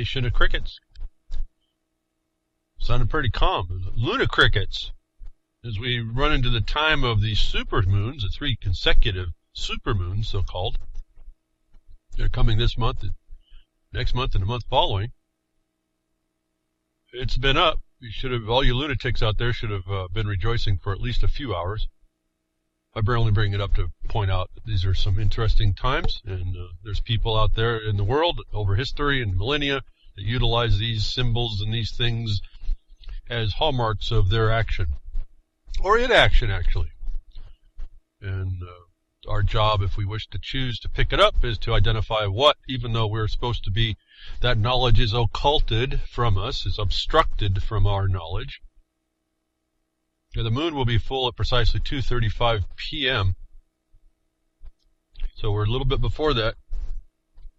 formation of crickets. Sounded pretty calm. Lunar crickets. As we run into the time of the supermoons, the 3 consecutive supermoons, so-called. They're coming this month, next month, and the month following. It's been up. All you lunatics out there should have been rejoicing for at least a few hours. I only bring it up to point out that these are some interesting times, and there's people out there in the world over history and millennia that utilize these symbols and these things as hallmarks of their action, or inaction, actually. And our job, if we wish to choose to pick it up, is to identify what, even though we're supposed to be, that knowledge is occulted from us, is obstructed from our knowledge. The moon will be full at precisely 2:35 p.m. So we're a little bit before that.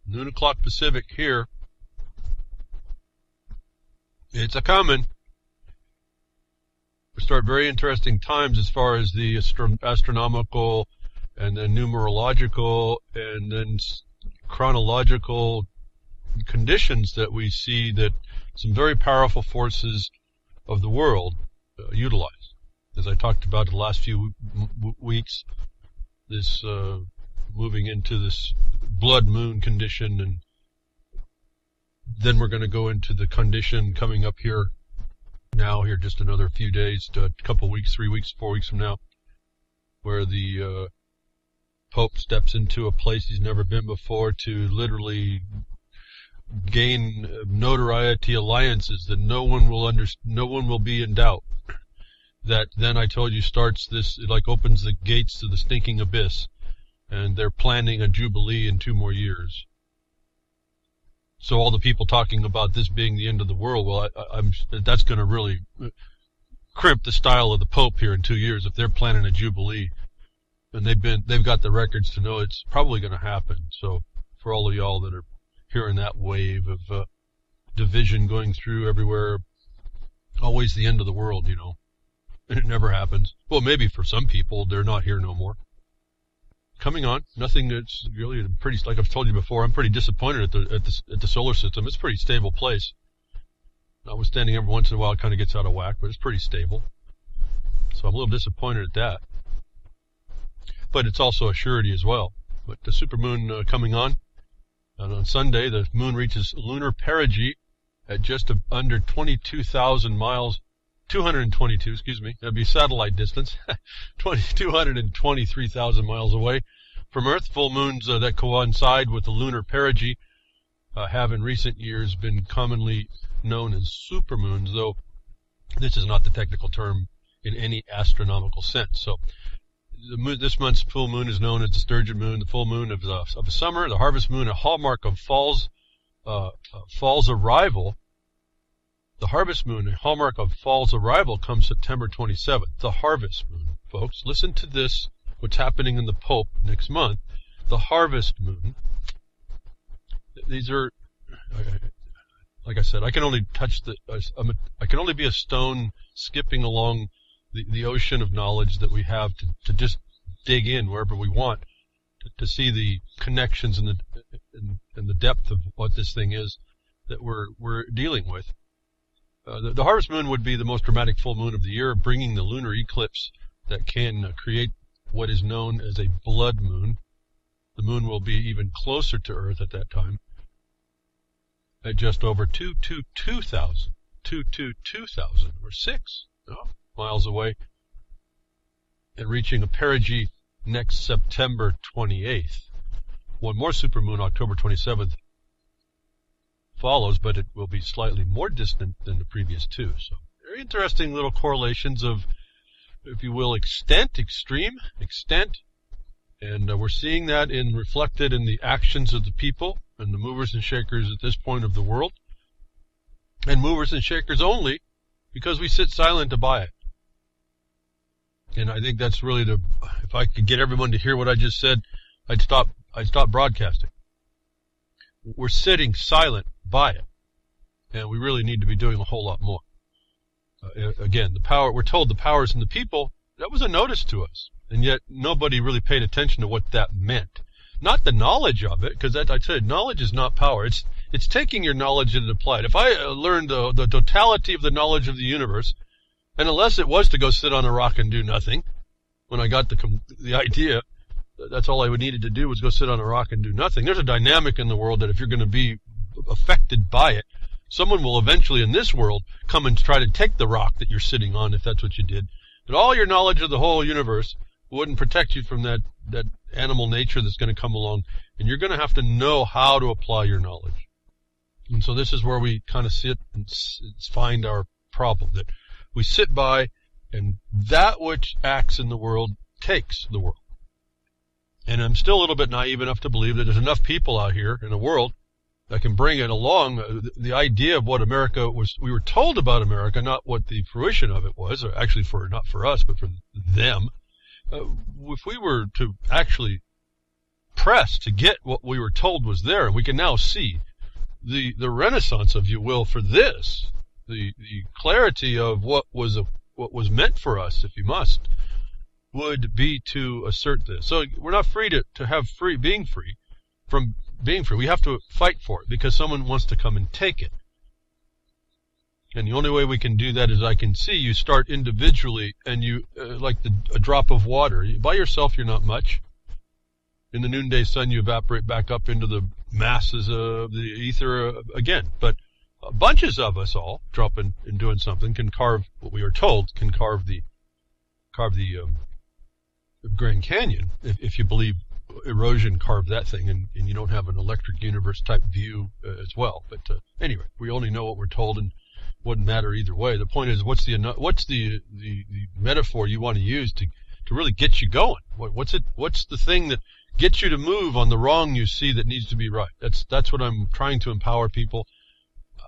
Noon o'clock Pacific here. It's a-coming. We start very interesting times as far as the astronomical and then numerological and then chronological conditions that we see that some very powerful forces of the world utilize. As I talked about the last few weeks, this moving into this blood moon condition, and then we're going to go into the condition coming up here just another few days, to a couple weeks, 3 weeks, 4 weeks from now, where the Pope steps into a place he's never been before to literally gain notoriety alliances that no one will be in doubt. That then I told you starts this, it like opens the gates to the stinking abyss, and they're planning a jubilee in 2 more years. So all the people talking about this being the end of the world, well, that's going to really crimp the style of the Pope here in 2 years if they're planning a jubilee, and they've got the records to know it's probably going to happen. So for all of y'all that are hearing that wave of division going through everywhere, always the end of the world, and it never happens. Well, maybe for some people, they're not here no more. Coming on, nothing that's really pretty, like I've told you before, I'm pretty disappointed at the solar system. It's a pretty stable place. Notwithstanding every once in a while it kind of gets out of whack, but it's pretty stable. So I'm a little disappointed at that. But it's also a surety as well. But the supermoon coming on, and on Sunday the moon reaches lunar perigee at just under 22,000 miles, 222, excuse me, that'd be satellite distance, 223,000 miles away from Earth. Full moons that coincide with the lunar perigee have in recent years been commonly known as supermoons, though this is not the technical term in any astronomical sense. So this month's full moon is known as the sturgeon moon, the full moon of the summer, the harvest moon, a hallmark of fall's arrival. The harvest moon, a hallmark of fall's arrival, comes September 27th. The harvest moon, folks. Listen to this, what's happening in the Pope next month. The harvest moon. These are, like I said, I can only I can only be a stone skipping along the ocean of knowledge that we have to just dig in wherever we want to see the connections and the depth of what this thing is that we're dealing with. The harvest moon would be the most dramatic full moon of the year, bringing the lunar eclipse that can create what is known as a blood moon. The moon will be even closer to Earth at that time, at just over 222,000, or 6 miles away, and reaching a perigee next September 28th. One more supermoon, October 27th, follows, but it will be slightly more distant than the previous 2. So very interesting little correlations of, if you will, extreme extent, and we're seeing that reflected in the actions of the people and the movers and shakers at this point of the world, and movers and shakers only because we sit silent to buy it. And I think that's really if I could get everyone to hear what I just said, I'd stop broadcasting. We're sitting silent by it, and we really need to be doing a whole lot more. Again, we're told the power is in the people. That was a notice to us, and yet nobody really paid attention to what that meant. Not the knowledge of it, because I said knowledge is not power. It's It's taking your knowledge and apply it. If I learned the totality of the knowledge of the universe, and unless it was to go sit on a rock and do nothing, when I got the idea, that's all I needed to do was go sit on a rock and do nothing. There's a dynamic in the world that if you're going to be affected by it, someone will eventually in this world come and try to take the rock that you're sitting on, if that's what you did. But all your knowledge of the whole universe wouldn't protect you from that animal nature that's going to come along, and you're going to have to know how to apply your knowledge. And so this is where we kind of sit and find our problem, that we sit by, and that which acts in the world takes the world. And I'm still a little bit naive enough to believe that there's enough people out here in the world that can bring it along, the idea of what America was, we were told about America, not what the fruition of it was, or actually not for us, but for them. If we were to actually press to get what we were told was there, and we can now see the renaissance, if you will, for this, the clarity of what was meant for us, if you must, would be to assert this. So we're not free to have being free from being free. We have to fight for it because someone wants to come and take it. And the only way we can do that is I can see you start individually, and you, like a drop of water. By yourself, you're not much. In the noonday sun, you evaporate back up into the masses of the ether again. But bunches of us all dropping and doing something can carve what we are told can carve the Grand Canyon, if you believe erosion carved that thing, and you don't have an electric universe type view as well. But anyway, we only know what we're told, and it wouldn't matter either way. The point is, what's the metaphor you want to use to really get you going? What's the thing that gets you to move on the wrong you see that needs to be right? That's what I'm trying to empower people.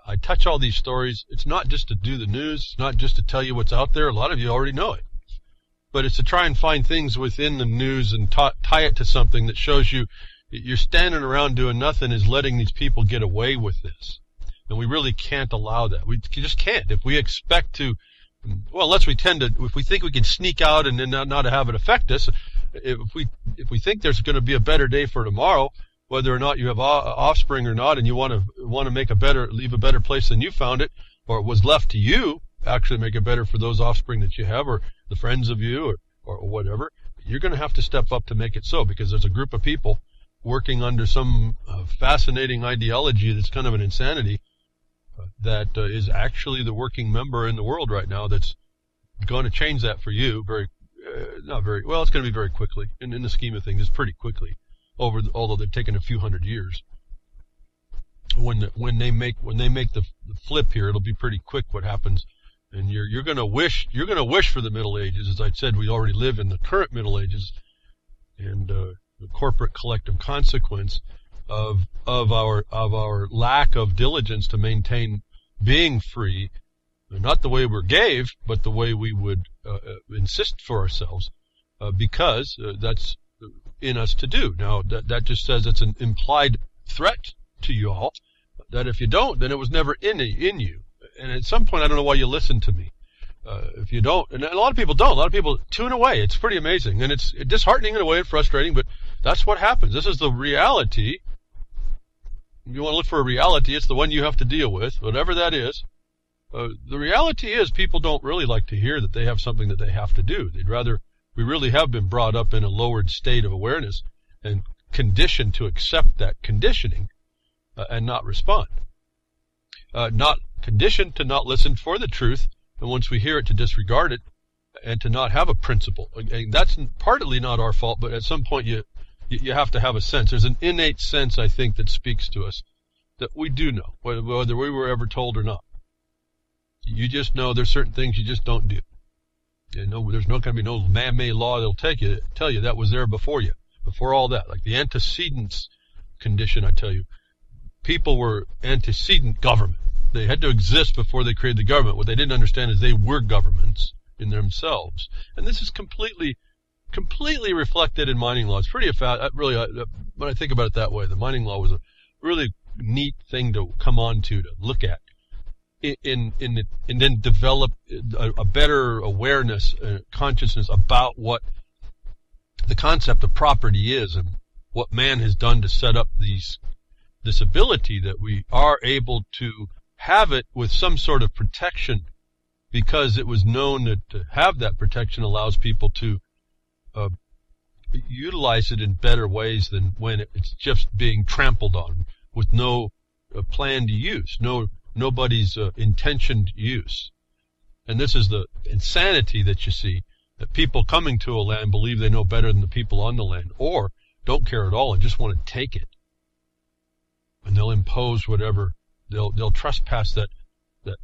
I touch all these stories. It's not just to do the news. It's not just to tell you what's out there. A lot of you already know it. But it's to try and find things within the news and tie it to something that shows you you're standing around doing nothing is letting these people get away with this. And we really can't allow that. We just can't. If we expect to, well, unless we if we think we can sneak out and then not have it affect us, if we think there's going to be a better day for tomorrow, whether or not you have offspring or not, and you want to leave a better place than you found it, or it was left to you, actually make it better for those offspring that you have, or the friends of you, or whatever, you're going to have to step up to make it so, because there's a group of people working under some fascinating ideology that's kind of an insanity that is actually the working member in the world right now that's going to change that for you it's going to be very quickly. In the scheme of things, it's pretty quickly, although they're taking a few hundred years. When they make the flip here, it'll be pretty quick what happens. And you're going to wish for the Middle Ages. As I said, we already live in the current Middle Ages, and the corporate collective consequence of our lack of diligence to maintain being free, not the way we're gave, but the way we would insist for ourselves, because that's in us to do. Now that just says it's an implied threat to you all, that if you don't, then it was never in you. And at some point, I don't know why you listen to me. If you don't, and a lot of people don't. A lot of people tune away. It's pretty amazing, and it's disheartening in a way and frustrating, but that's what happens. This is the reality. If you want to look for a reality, it's the one you have to deal with, whatever that is. The reality is people don't really like to hear that they have something that they have to do. We really have been brought up in a lowered state of awareness and conditioned to accept that conditioning and not respond. Not conditioned to not listen for the truth, and once we hear it, to disregard it and to not have a principle. And that's partly not our fault, but at some point you have to have a sense. There's an innate sense, I think, that speaks to us that we do know, whether we were ever told or not. You just know there's certain things you just don't do. There's not going to be no man-made law that'll tell you that was there before you, before all that. Like the antecedents condition, I tell you, people were antecedent government. They had to exist before they created the government. What they didn't understand is they were governments in themselves. And this is completely reflected in mining law. It's pretty when I think about it that way, the mining law was a really neat thing to come on to look at, and then develop a better awareness, consciousness about what the concept of property is and what man has done to set up this ability that we are able to have it with some sort of protection, because it was known that to have that protection allows people to utilize it in better ways than when it's just being trampled on with no planned use, nobody's intentioned use. And this is the insanity that you see, that people coming to a land believe they know better than the people on the land, or don't care at all and just want to take it. And they'll impose whatever, they'll trespass that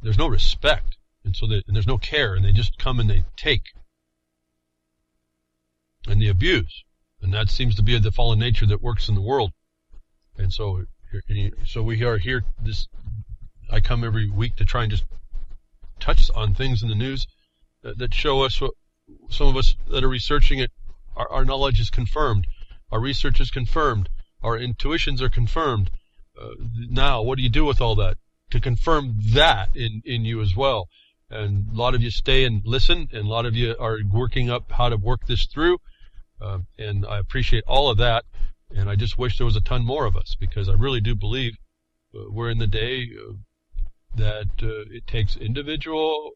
there's no respect, and there's no care, and they just come and they take. And they abuse. And that seems to be the fallen nature that works in the world. And so we are here, I come every week to try and just touch on things in the news that show us what some of us that are researching it, our knowledge is confirmed, our research is confirmed, our intuitions are confirmed. Now, what do you do with all that? To confirm that in you as well. And a lot of you stay and listen, and a lot of you are working up how to work this through. And I appreciate all of that. And I just wish there was a ton more of us, because I really do believe we're in the day that it takes individual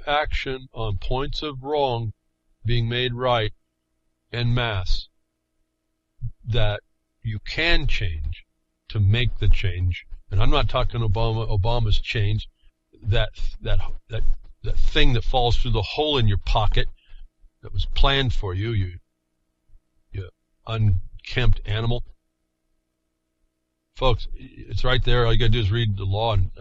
action on points of wrong being made right en masse that you can change to make the change. And I'm not talking Obama's change, that thing that falls through the hole in your pocket that was planned for you, you unkempt animal. Folks, it's right there. All you got to do is read the law. And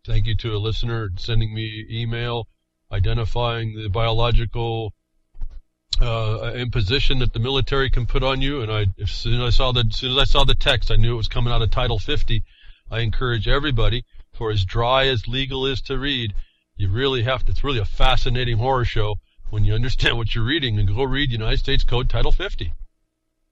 thank you to a listener sending me email identifying the biological imposition that the military can put on you. And as soon as I saw the text, I knew it was coming out of Title 50. I encourage everybody, for as dry as legal is to read, you really have to. It's really a fascinating horror show when you understand what you're reading. And go read United States Code Title 50.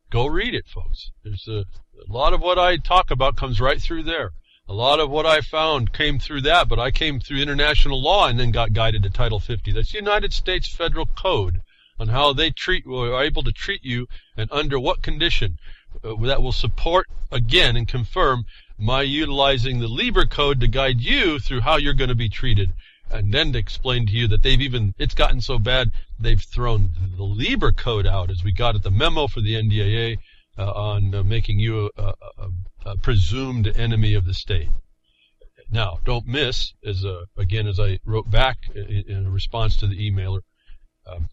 Go read it, folks. There's a lot of what I talk about comes right through there. A lot of what I found came through that, but I came through international law and then got guided to Title 50. That's the United States Federal Code on how they are able to treat you and under what condition. That will support, again, and confirm my utilizing the Liber Code to guide you through how you're going to be treated. And then to explain to you that it's gotten so bad, they've thrown the Liber Code out, as we got at the memo for the NDAA on making you a presumed enemy of the state. Now, don't miss, as I wrote back in response to the emailer,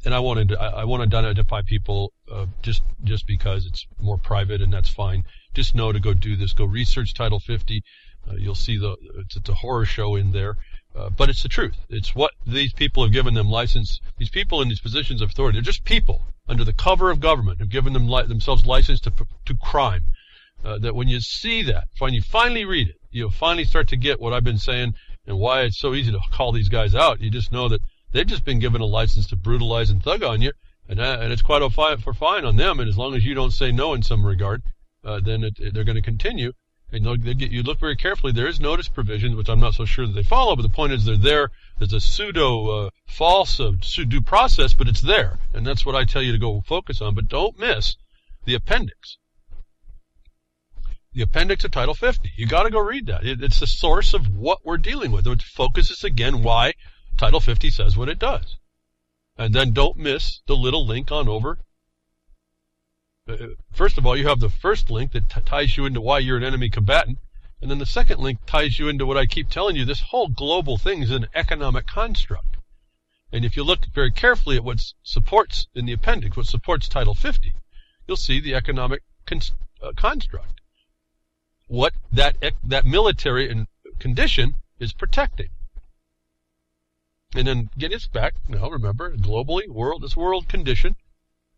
and I wanted to identify people just because it's more private, and that's fine. Just know to go do this. Go research Title 50. You'll see it's a horror show in there. But it's the truth. It's what these people have given them license. These people in these positions of authority, they're just people under the cover of government who've given themselves license to crime. That when you see that, when you finally read it, you'll finally start to get what I've been saying and why it's so easy to call these guys out. You just know that they've just been given a license to brutalize and thug on you, and it's quite fine on them. And as long as you don't say no in some regard, then they're going to continue. And you look very carefully. There is notice provisions, which I'm not so sure that they follow, but the point is they're there. There's a false due process, but it's there. And that's what I tell you to go focus on. But don't miss the appendix. The appendix of Title 50. You got to go read that. It's the source of what we're dealing with. It focuses, again, why Title 50 says what it does. And then don't miss the little link on over. First of all, you have the first link that ties you into why you're an enemy combatant, and then the second link ties you into what I keep telling you, this whole global thing is an economic construct. And if you look very carefully at what supports in the appendix, what supports Title 50, you'll see the economic construct. What that military condition is protecting. And then get us back, now remember, globally, this world condition,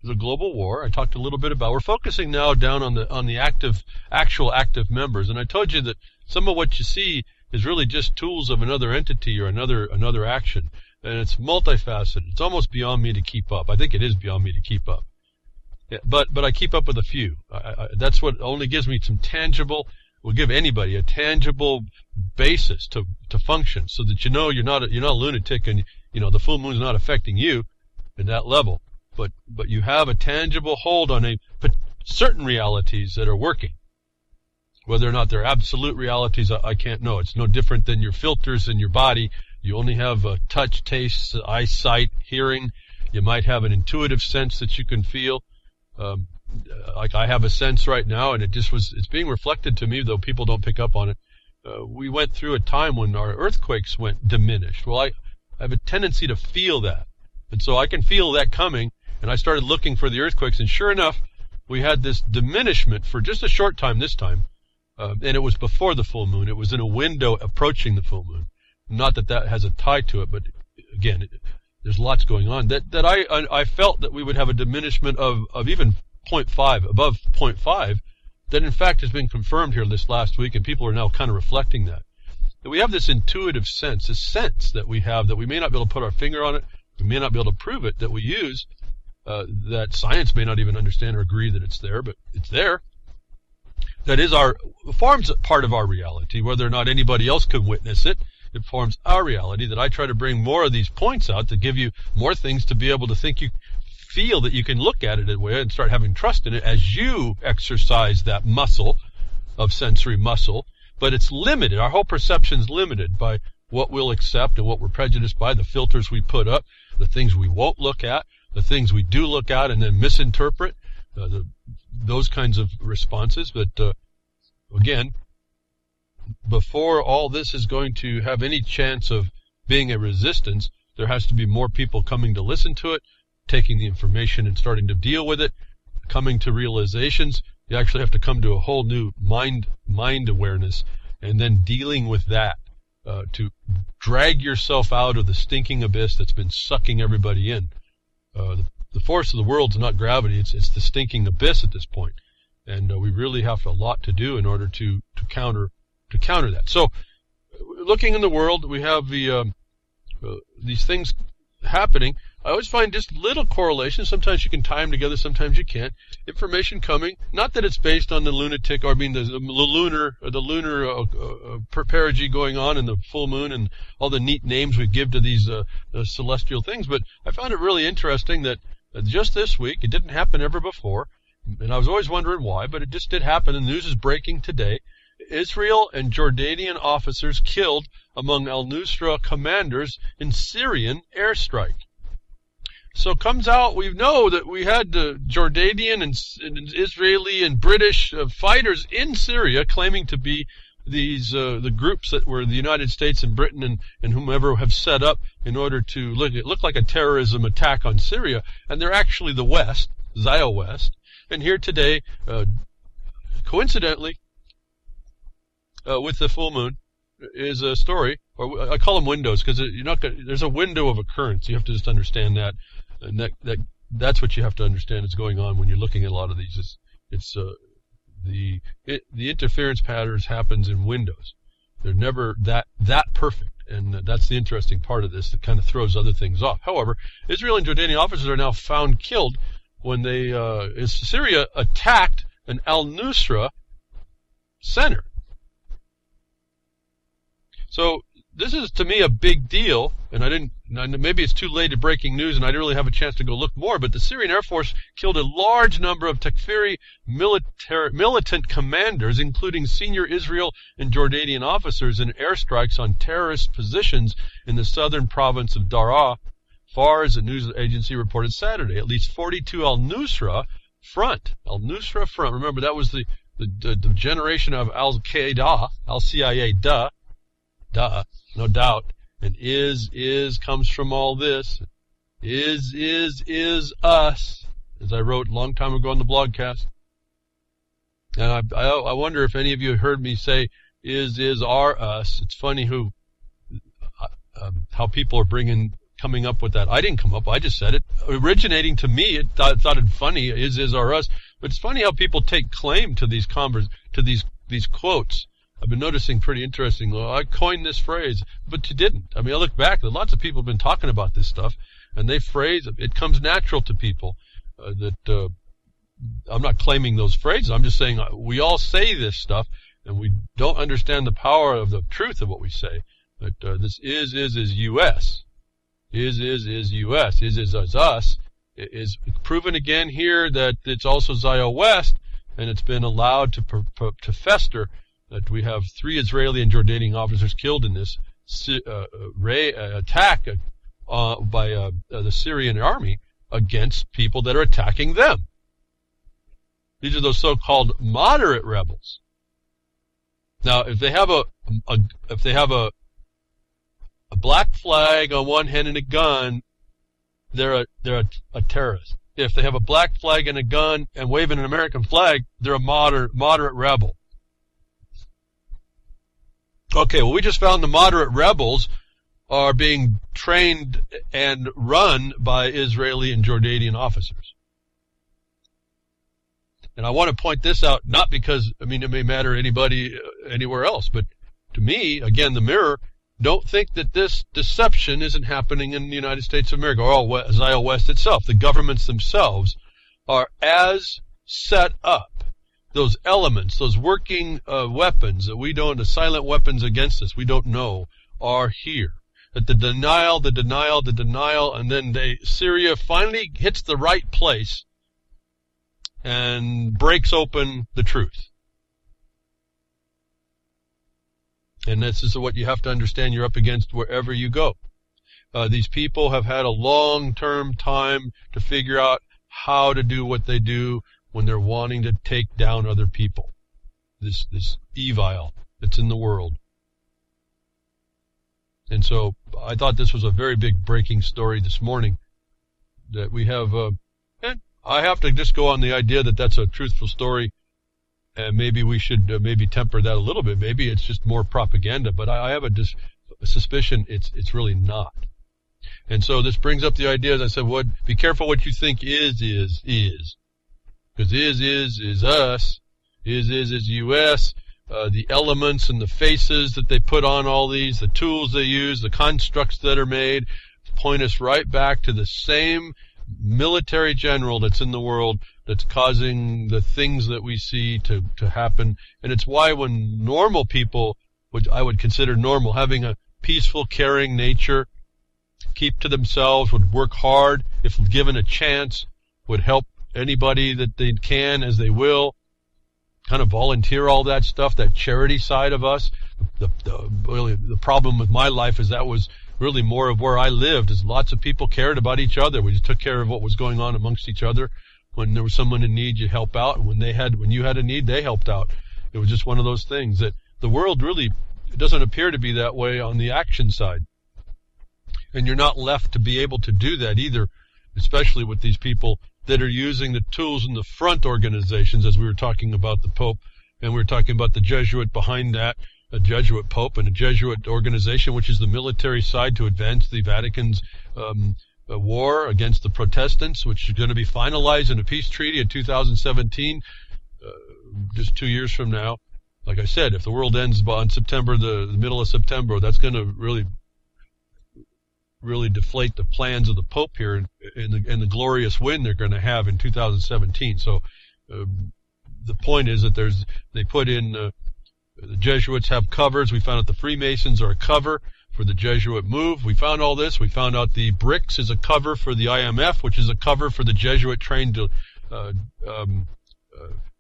the global war. I talked a little bit about. We're focusing now down on the actual active members, and I told you that some of what you see is really just tools of another entity or another action, and it's multifaceted. It's almost beyond me to keep up. I think it is beyond me to keep up. Yeah, but I keep up with a few. That's what only gives me some tangible. Will give anybody a tangible basis to function, so that you know you're not a lunatic, and the full moon's not affecting you at that level. But you have a tangible hold on certain realities that are working. Whether or not they're absolute realities, I can't know. It's no different than your filters in your body. You only have touch, taste, eyesight, hearing. You might have an intuitive sense that you can feel. Like I have a sense right now, and it's being reflected to me, though people don't pick up on it. We went through a time when our earthquakes went diminished. Well, I have a tendency to feel that. And so I can feel that coming, and I started looking for the earthquakes, and sure enough, we had this diminishment for just a short time this time. And it was before the full moon. It was in a window approaching the full moon. Not that that has a tie to it, but again, there's lots going on. That I felt that we would have a diminishment of even 0.5, above 0.5, that in fact has been confirmed here this last week, and people are now kind of reflecting that. That we have this intuitive sense, this sense that we have, that we may not be able to put our finger on it, we may not be able to prove it, that we use, that science may not even understand or agree that it's there, but it's there. That forms part of our reality, whether or not anybody else can witness it. It forms our reality. That I try to bring more of these points out to give you more things to be able to feel that you can look at it in a way and start having trust in it as you exercise that muscle of sensory muscle. But it's limited. Our whole perception's limited by what we'll accept and what we're prejudiced by, the filters we put up, the things we won't look at, the things we do look at and then misinterpret, those kinds of responses. But again, before all this is going to have any chance of being a resistance, there has to be more people coming to listen to it, taking the information and starting to deal with it, coming to realizations. You actually have to come to a whole new mind awareness, and then dealing with that to drag yourself out of the stinking abyss that's been sucking everybody in. The force of the world is not gravity, it's the stinking abyss at this point. And we really have a lot to do in order to counter that. So, looking in the world, we have these things happening. I always find just little correlations. Sometimes you can tie them together, sometimes you can't. Information coming, not that it's based on the lunatic, or the lunar perigee going on, and the full moon, and all the neat names we give to these celestial things. But I found it really interesting that just this week, it didn't happen ever before, and I was always wondering why, but it just did happen. And the news is breaking today. Israel and Jordanian officers killed among al-Nusra commanders in Syrian airstrike. So it comes out, we know that we had Jordanian and Israeli and British fighters in Syria claiming to be these the groups that were the United States and Britain and whomever have set up in order to look like a terrorism attack on Syria, and they're actually the West, Zio West. And here today, coincidentally, with the full moon, is a story, or I call them windows, because there's a window of occurrence. You have to just understand that, and that's what you have to understand is going on when you're looking at a lot of these. The interference patterns happens in windows. They're never that perfect, and that's the interesting part of this that kind of throws other things off. However, Israel and Jordanian officers are now found killed when Syria attacked an al-Nusra center. So this is, to me, a big deal, and maybe it's too late at breaking news, and I didn't really have a chance to go look more, but the Syrian Air Force killed a large number of Takfiri militant commanders, including senior Israel and Jordanian officers, in airstrikes on terrorist positions in the southern province of Daraa. Fars, a news agency, reported Saturday. At least 42 al-Nusra Front. Remember, that was the generation of al-Qaeda, al-CIA, no doubt. And is comes from all this. Is us, as I wrote a long time ago on the blogcast. And I wonder if any of you heard me say is are us. It's funny how people are coming up with that. I didn't come up. I just said it. Originating to me, it thought it funny. Is are us. But it's funny how people take claim to these these quotes. I've been noticing pretty interesting. Well, I coined this phrase, but you didn't. I mean, I look back, lots of people have been talking about this stuff, and they phrase it comes natural to people. I'm not claiming those phrases. I'm just saying we all say this stuff, and we don't understand the power of the truth of what we say. But this is U.S. Is U.S. Is us. Is proven again here that it's also Zio West, and it's been allowed to fester. That we have 3 Israeli and Jordanian officers killed in this attack by the Syrian army against people that are attacking them. These are those so-called moderate rebels. Now, if they have a black flag on one hand and a gun, they're a terrorist. If they have a black flag and a gun and waving an American flag, they're a moderate rebel. Okay, well, we just found the moderate rebels are being trained and run by Israeli and Jordanian officers. And I want to point this out, not because, it may matter to anybody anywhere else, but to me, again, the mirror, don't think that this deception isn't happening in the United States of America or Zio West itself. The governments themselves are as set up. Those elements, those working weapons that we don't, the silent weapons against us we don't know, are here. That the denial, and then Syria finally hits the right place and breaks open the truth. And this is what you have to understand you're up against wherever you go. These people have had a long-term time to figure out how to do what they do when they're wanting to take down other people. This evil that's in the world. And so I thought this was a very big breaking story this morning that we have, and I have to just go on the idea that that's a truthful story, and maybe we should maybe temper that a little bit. Maybe it's just more propaganda, but I have a suspicion it's really not. And so this brings up the idea, as I said, be careful what you think is. Because is us, is U.S., the elements and the faces that they put on all these, the tools they use, the constructs that are made, point us right back to the same military general that's in the world that's causing the things that we see to happen. And it's why when normal people, which I would consider normal, having a peaceful, caring nature, keep to themselves, would work hard, if given a chance, would help anybody that they can as they will, kind of volunteer all that stuff, that charity side of us. The problem with my life is that was really more of where I lived, is lots of people cared about each other. We just took care of what was going on amongst each other. When there was someone in need, you help out. And when you had a need, they helped out. It was just one of those things that the world really doesn't appear to be that way on the action side. And you're not left to be able to do that either, especially with these people that are using the tools in the front organizations, as we were talking about the Pope, and we were talking about the Jesuit behind that, a Jesuit Pope and a Jesuit organization, which is the military side to advance the Vatican's war against the Protestants, which is going to be finalized in a peace treaty in 2017, just 2 years from now. Like I said, if the world ends on September, the middle of September, that's going to really deflate the plans of the Pope here and the glorious win they're going to have in 2017. So the point is that they put in the Jesuits have covers. We found out the Freemasons are a cover for the Jesuit move. We found all this. We found out the BRICS is a cover for the IMF, which is a cover for the Jesuit trained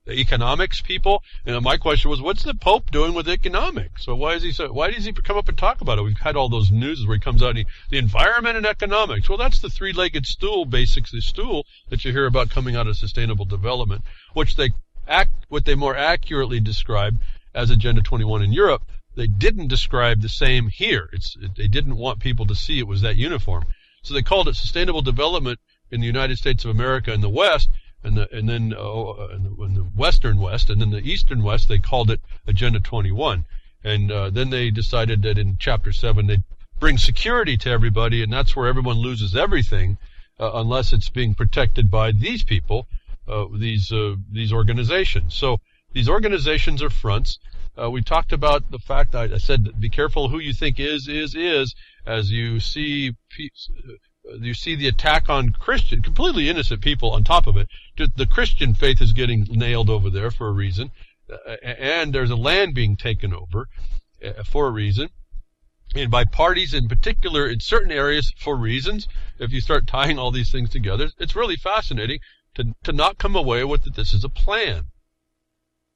economics people. And my question was, what's the Pope doing with economics? So why does he come up and talk about it? We've had all those news where he comes out and the environment and economics. Well, that's the three-legged stool, basically, the stool that you hear about coming out of sustainable development, which what they more accurately describe as Agenda 21 in Europe. They didn't describe the same here. They didn't want people to see it was that uniform. So they called it sustainable development in the United States of America and the West, and then in the Western West, and then the Eastern West, they called it Agenda 21. And then they decided that in Chapter 7 they'd bring security to everybody, and that's where everyone loses everything unless it's being protected by these people, these organizations. So these organizations are fronts. We talked about the fact, I said, be careful who you think is, as you see the attack on completely innocent people on top of it. The Christian faith is getting nailed over there for a reason, and there's a land being taken over for a reason, and by parties in particular in certain areas for reasons. If you start tying all these things together, it's really fascinating to not come away with that this is a plan.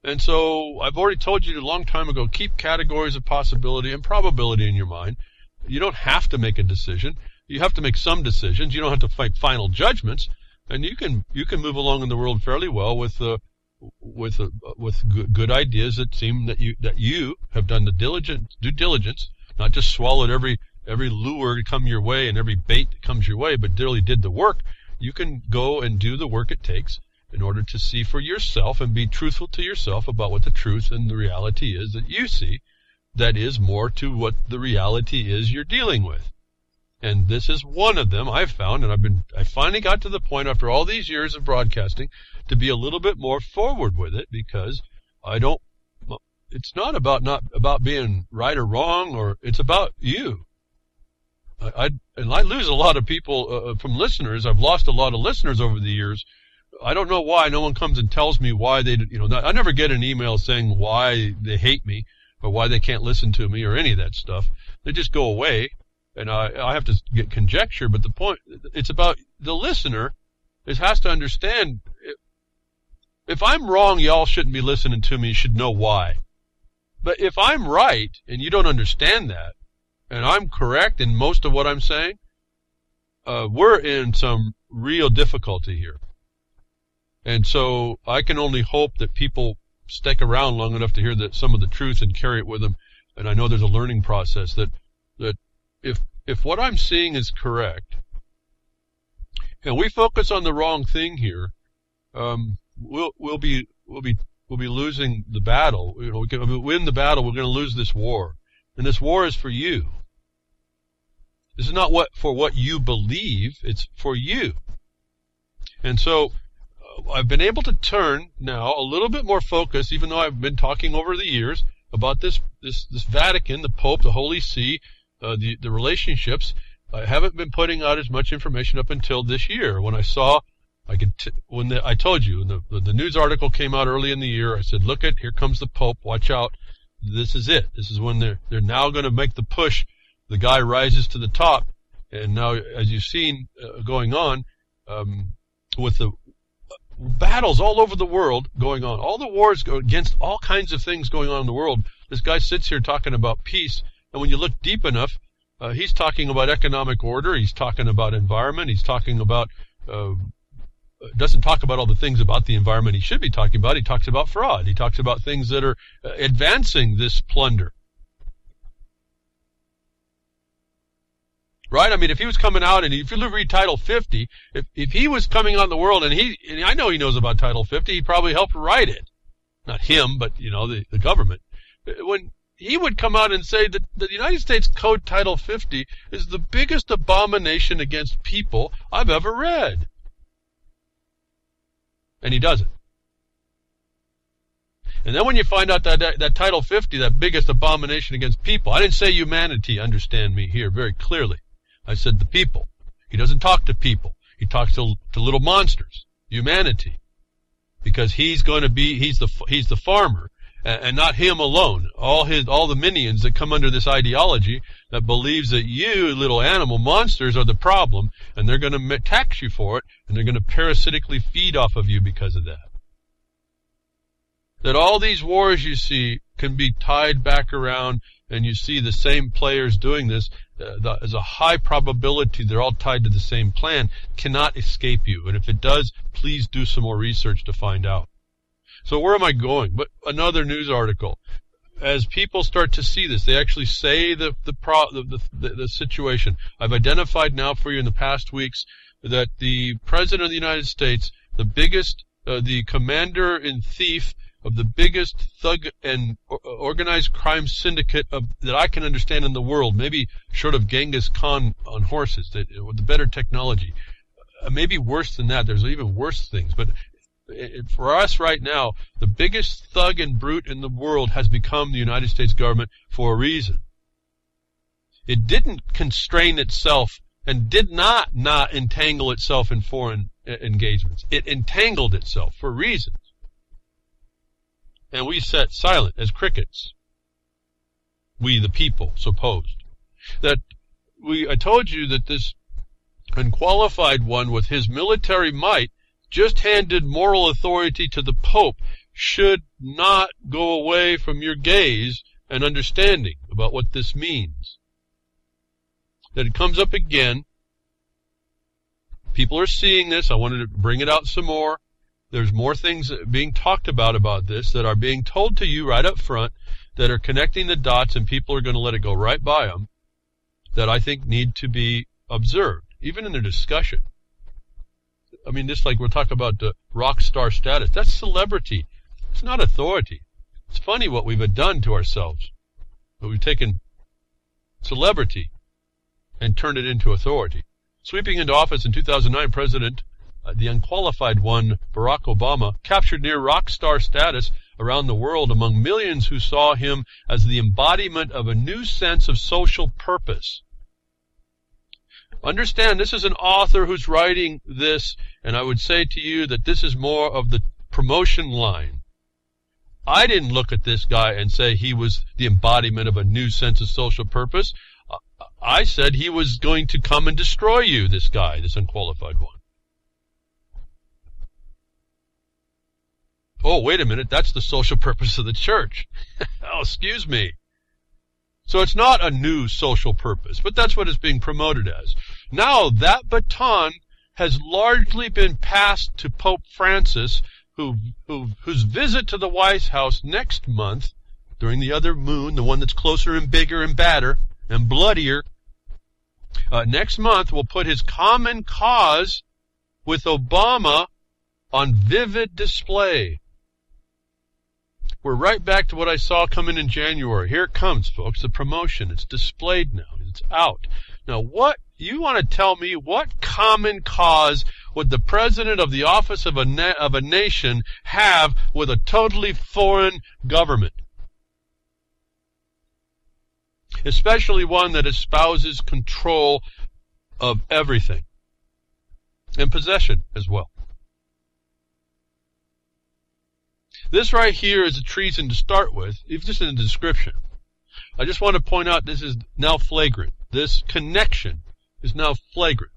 And so I've already told you a long time ago, keep categories of possibility and probability in your mind. You don't have to make a decision. You have to make some decisions. You don't have to make final judgments, and you can move along in the world fairly well with good ideas that seem that you have done the due diligence, not just swallowed every lure to come your way and every bait that comes your way, but really did the work. You can go and do the work it takes in order to see for yourself and be truthful to yourself about what the truth and the reality is that you see, that is more to what the reality is you're dealing with. And this is one of them I've found, and I finally got to the point after all these years of broadcasting to be a little bit more forward with it, because it's not about being right or wrong, or it's about you. I lose a lot of people from listeners. I've lost a lot of listeners over the years. I don't know why. No one comes and tells me why I never get an email saying why they hate me or why they can't listen to me or any of that stuff. They just go away, and I have to get conjecture. But the point, it's about the listener has to understand, if I'm wrong, y'all shouldn't be listening to me. You should know why. But if I'm right and you don't understand that, and I'm correct in most of what I'm saying, we're in some real difficulty here. And so I can only hope that people stick around long enough to hear some of the truth and carry it with them. And I know there's a learning process that if what I'm seeing is correct, and we focus on the wrong thing here, we'll be losing the battle. We can win the battle. We're going to lose this war, and this war is for you. This is not for what you believe. It's for you. And so I've been able to turn now a little bit more focus, even though I've been talking over the years about this Vatican, the Pope, the Holy See, the relationships. I haven't been putting out as much information up until this year. When I saw, I told you, the news article came out early in the year. I said, here comes the Pope. Watch out. This is it. This is when they're now going to make the push. The guy rises to the top. And now, as you've seen going on, with the battles all over the world going on, all the wars against all kinds of things going on in the world, this guy sits here talking about peace, and when you look deep enough, he's talking about economic order, he's talking about environment, he's talking about doesn't talk about all the things about the environment he should be talking about. He talks about fraud, he talks about things that are advancing this plunder. Right? I mean, if he was coming out, and if you read Title 50, if he was coming out in the world, and I know he knows about Title 50, he probably helped write it. Not him, but, the government. When he would come out and say that the United States Code Title 50 is the biggest abomination against people I've ever read. And he doesn't. And then when you find out that Title 50, that biggest abomination against people, I didn't say humanity, understand me here very clearly. I said the people. He doesn't talk to people. He talks to little monsters, humanity, because he's the farmer, and not him alone. All the minions that come under this ideology that believes that you little animal monsters are the problem, and they're going to tax you for it, and they're going to parasitically feed off of you because of that. That all these wars you see can be tied back around, and you see the same players doing this. There's a high probability they're all tied to the same plan, cannot escape you. And if it does, please do some more research to find out. So where am I going? But another news article. As people start to see this, they actually say the situation. I've identified now for you in the past weeks that the President of the United States, the commander-in-chief of the biggest thug and organized crime syndicate that I can understand in the world, maybe short of Genghis Khan on horses, with the better technology. Maybe worse than that. There's even worse things. But for us right now, the biggest thug and brute in the world has become the United States government for a reason. It didn't constrain itself and did not entangle itself in foreign engagements. It entangled itself for reasons. And we sat silent as crickets. We, the people, supposed. I told you that this unqualified one with his military might just handed moral authority to the Pope should not go away from your gaze and understanding about what this means. That it comes up again. People are seeing this. I wanted to bring it out some more. There's more things being talked about this that are being told to you right up front that are connecting the dots, and people are going to let it go right by them, that I think need to be observed, even in their discussion. I mean, just like we're talking about the rock star status. That's celebrity. It's not authority. It's funny what we've done to ourselves. But we've taken celebrity and turned it into authority. Sweeping into office in 2009, President, the unqualified one, Barack Obama, captured near rock star status around the world among millions who saw him as the embodiment of a new sense of social purpose. Understand, this is an author who's writing this, and I would say to you that this is more of the promotion line. I didn't look at this guy and say he was the embodiment of a new sense of social purpose. I said he was going to come and destroy you, this guy, this unqualified one. Oh, wait a minute, that's the social purpose of the church. Oh, excuse me. So it's not a new social purpose, but that's what it's being promoted as. Now, that baton has largely been passed to Pope Francis, whose visit to the White House next month, during the other moon, the one that's closer and bigger and badder and bloodier, next month will put his common cause with Obama on vivid display. We're right back to what I saw coming in January. Here it comes, folks, the promotion. It's displayed now. It's out. Now, what you want to tell me, what common cause would the president of the office of a nation have with a totally foreign government? Especially one that espouses control of everything. And possession as well. This right here is a treason to start with, even just in the description. I just want to point out this is now flagrant. This connection is now flagrant.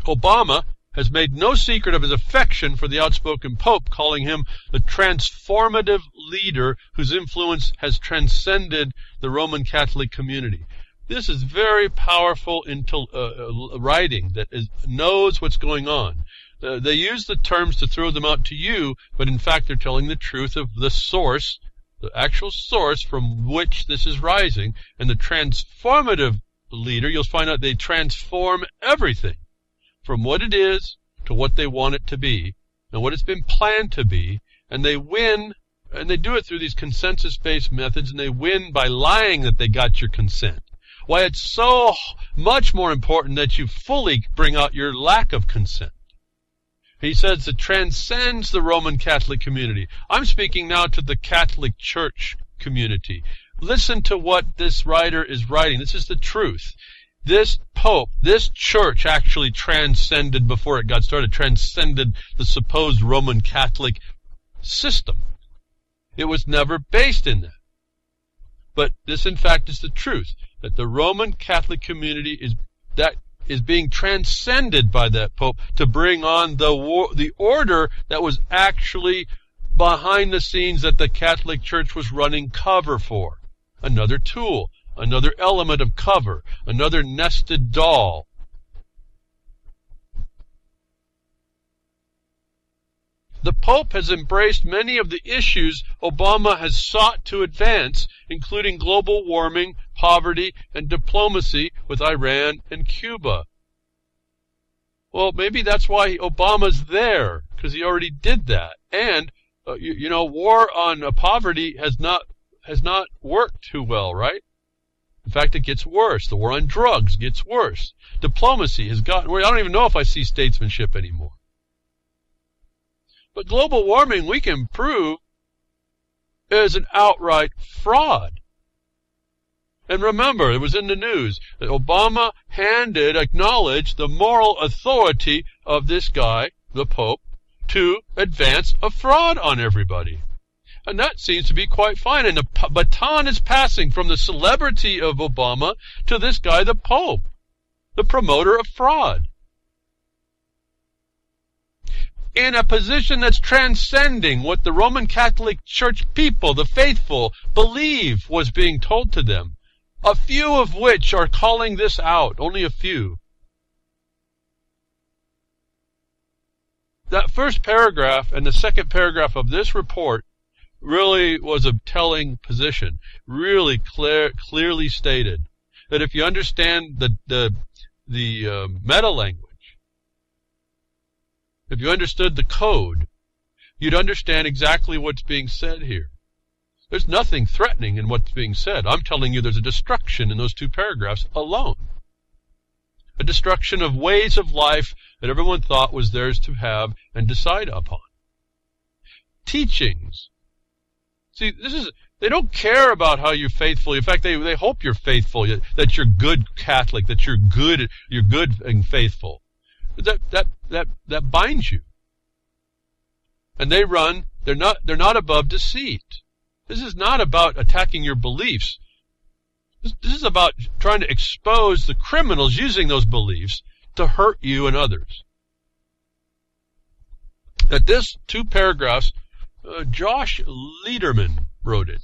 Obama has made no secret of his affection for the outspoken Pope, calling him the transformative leader whose influence has transcended the Roman Catholic community. This is very powerful writing that knows what's going on. They use the terms to throw them out to you, but in fact they're telling the truth of the source, the actual source from which this is rising. And the transformative leader, you'll find out they transform everything from what it is to what they want it to be and what it's been planned to be. And they win, and they do it through these consensus-based methods, and they win by lying that they got your consent. Why it's so much more important that you fully bring out your lack of consent. He says it transcends the Roman Catholic community. I'm speaking now to the Catholic Church community. Listen to what this writer is writing. This is the truth. This Pope, this church actually transcended, before it got started, transcended the supposed Roman Catholic system. It was never based in that. But this, in fact, is the truth, that the Roman Catholic community is being transcended by that Pope to bring on the order that was actually behind the scenes that the Catholic Church was running cover for. Another tool, another element of cover, another nested doll. The Pope has embraced many of the issues Obama has sought to advance, including global warming, poverty, and diplomacy with Iran and Cuba. Well, maybe that's why Obama's there, because he already did that. And, war on poverty has not worked too well, right? In fact, it gets worse. The war on drugs gets worse. Diplomacy has gotten worse. I don't even know if I see statesmanship anymore. But global warming, we can prove, is an outright fraud. And remember, it was in the news that Obama acknowledged the moral authority of this guy, the Pope, to advance a fraud on everybody. And that seems to be quite fine. And the baton is passing from the celebrity of Obama to this guy, the Pope, the promoter of fraud. in a position that's transcending what the Roman Catholic Church people, the faithful, believe was being told to them. A few of which are calling this out, only a few. That first paragraph and the second paragraph of this report really was a telling position, really clearly stated that if you understand the meta language, if you understood the code, you'd understand exactly what's being said here. There's nothing threatening in what's being said. I'm telling you there's a destruction in those two paragraphs alone. A destruction of ways of life that everyone thought was theirs to have and decide upon. Teachings. See, they don't care about how you're faithful. In fact, they hope you're faithful, that you're good Catholic, that you're good and faithful. That binds you. And they're not above deceit. This is not about attacking your beliefs. This is about trying to expose the criminals using those beliefs to hurt you and others. That this two paragraphs, Josh Lederman wrote it,